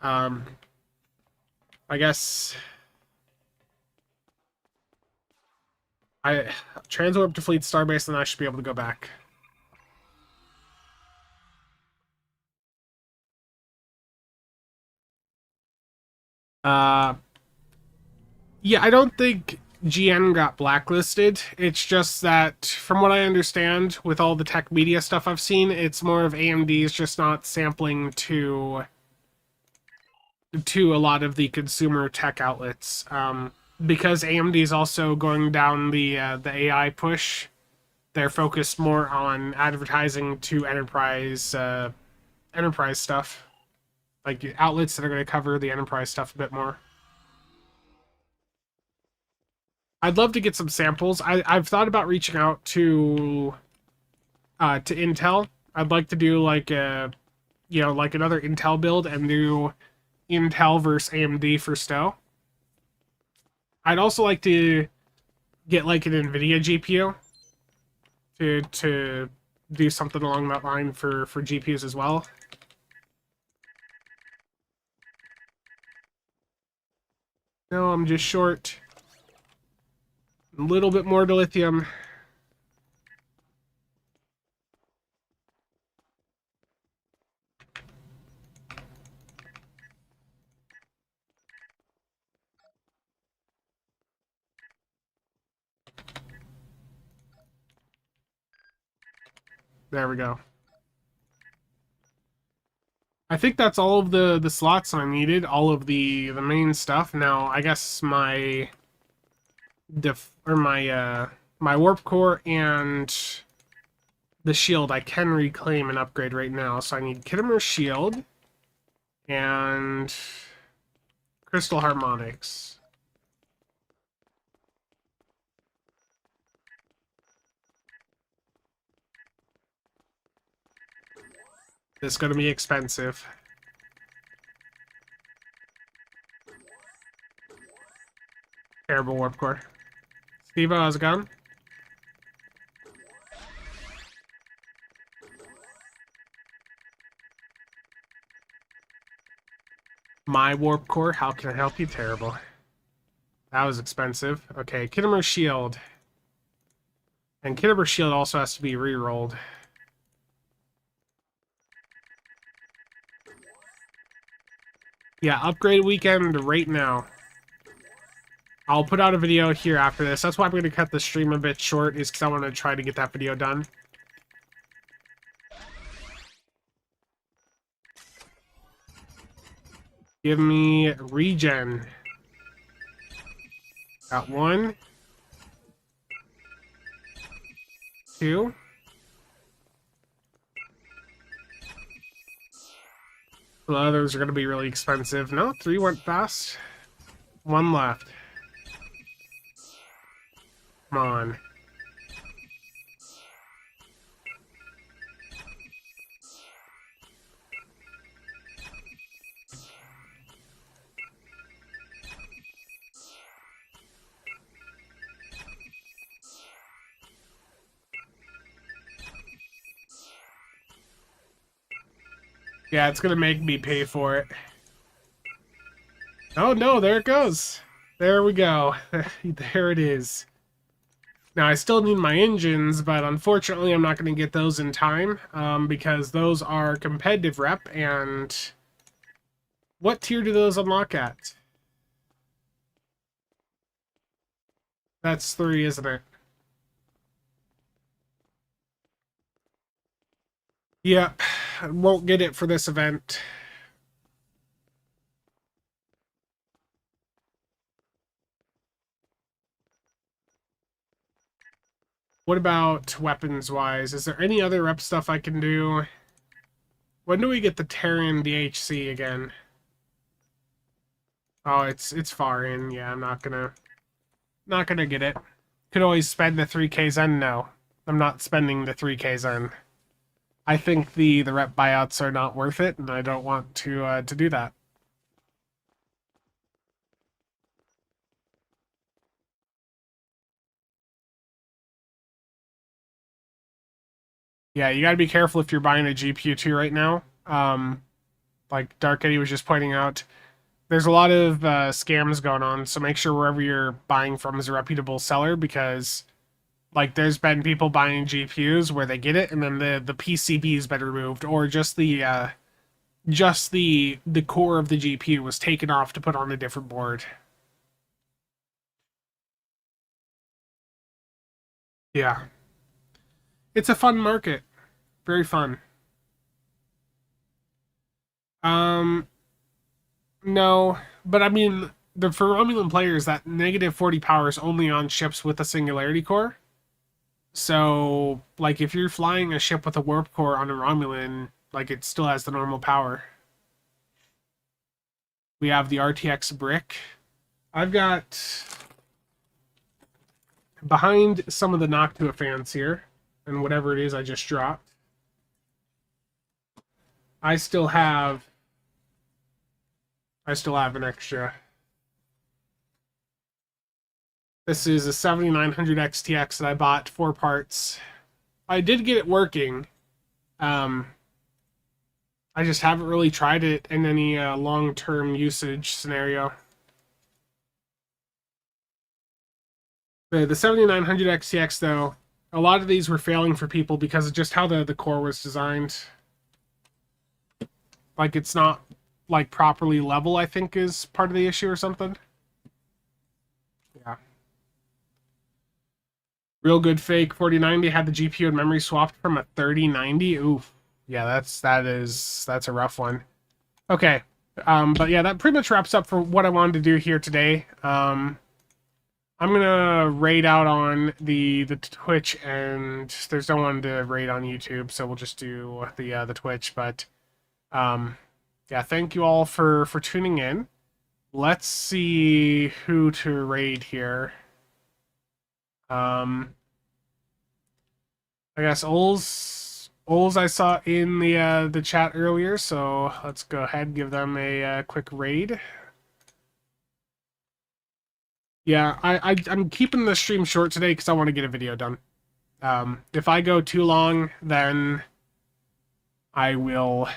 I guess... I transwarp to Fleet Starbase, and I should be able to go back. Yeah, I don't think GN got blacklisted. It's just that, from what I understand, with all the tech media stuff I've seen, it's more of AMD's just not sampling to a lot of the consumer tech outlets. Because AMD is also going down the AI push, they're focused more on advertising to enterprise stuff, like outlets that are going to cover the enterprise stuff a bit more. I'd love to get some samples. I've thought about reaching out to Intel. I'd like to do like a like another Intel build and do Intel versus AMD for Stowe. I'd also like to get like an NVIDIA GPU to do something along that line for GPUs as well. No, I'm just short a little bit more to lithium. There we go. I think that's all of the slots I needed, all of the main stuff. Now, I guess my my warp core and the shield I can reclaim and upgrade right now. So I need Kittimer's shield and crystal harmonics. This is going to be expensive. Terrible warp core. Steve, how's it going? My warp core, how can I help you? Terrible. That was expensive. Okay, Kittimer's shield. And Kittimer's shield also has to be re-rolled. Yeah, upgrade weekend right now. I'll put out a video here after this. That's why I'm going to cut the stream a bit short, is because I want to try to get that video done. Give me regen. Got 1. 2. The others are going to be really expensive. No, 3 went fast. 1 left. Come on. Yeah, it's going to make me pay for it. Oh no, there it goes. There we go. There it is. Now, I still need my engines, but unfortunately I'm not going to get those in time, because those are competitive rep, and what tier do those unlock at? That's 3, isn't it? Yep, won't get it for this event. What about weapons-wise? Is there any other rep stuff I can do? When do we get the Terran DHC again? Oh, it's far in. Yeah, I'm not gonna get it. Could always spend the 3K Zen. No, I'm not spending the 3K Zen. I think the rep buyouts are not worth it, and I don't want to do that. Yeah, you gotta be careful if you're buying a GPU too right now. Like Dark Eddie was just pointing out, there's a lot of scams going on, so make sure wherever you're buying from is a reputable seller, because like there's been people buying GPUs where they get it and then the PCB has been removed, or just the core of the GPU was taken off to put on a different board. Yeah. It's a fun market. Very fun. No, but I mean, for Romulan players, that negative 40 power is only on ships with a singularity core. So, like, if you're flying a ship with a warp core on a Romulan, like, it still has the normal power. We have the RTX brick. I've got, behind some of the Noctua fans here, and whatever it is I just dropped, I still have an extra. This is a 7900 XTX that I bought 4 parts. I did get it working. I just haven't really tried it in any long-term usage scenario. The 7900 XTX, though, a lot of these were failing for people because of just how the core was designed. Like, it's not, like, properly level, I think, is part of the issue or something. Yeah. Real good fake 4090 had the GPU and memory swapped from a 3090. Oof. Yeah, that's a rough one. Okay. But yeah, that pretty much wraps up for what I wanted to do here today. I'm gonna raid out on the Twitch, and there's no one to raid on YouTube, so we'll just do the Twitch. But yeah, thank you all for tuning in. Let's see who to raid here. I guess Ols I saw in the chat earlier, so let's go ahead and give them a quick raid. Yeah, I'm keeping the stream short today because I want to get a video done. If I go too long, then I will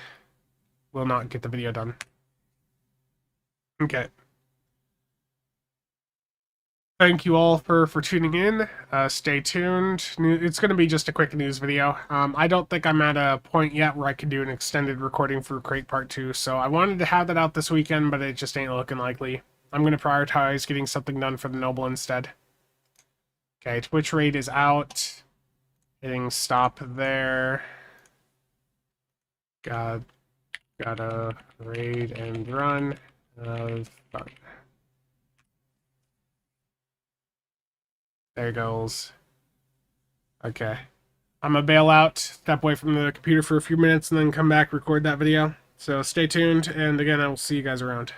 not get the video done. Okay. Thank you all for tuning in. Stay tuned. It's going to be just a quick news video. I don't think I'm at a point yet where I can do an extended recording for Crate Part 2, so I wanted to have that out this weekend, but it just ain't looking likely. I'm going to prioritize getting something done for the Noble instead. Okay, Twitch raid is out. Hitting stop there. Gotta raid and run. Fun. There goes. Okay. I'm gonna bail out, step away from the computer for a few minutes, and then come back, record that video. So stay tuned, and again, I will see you guys around.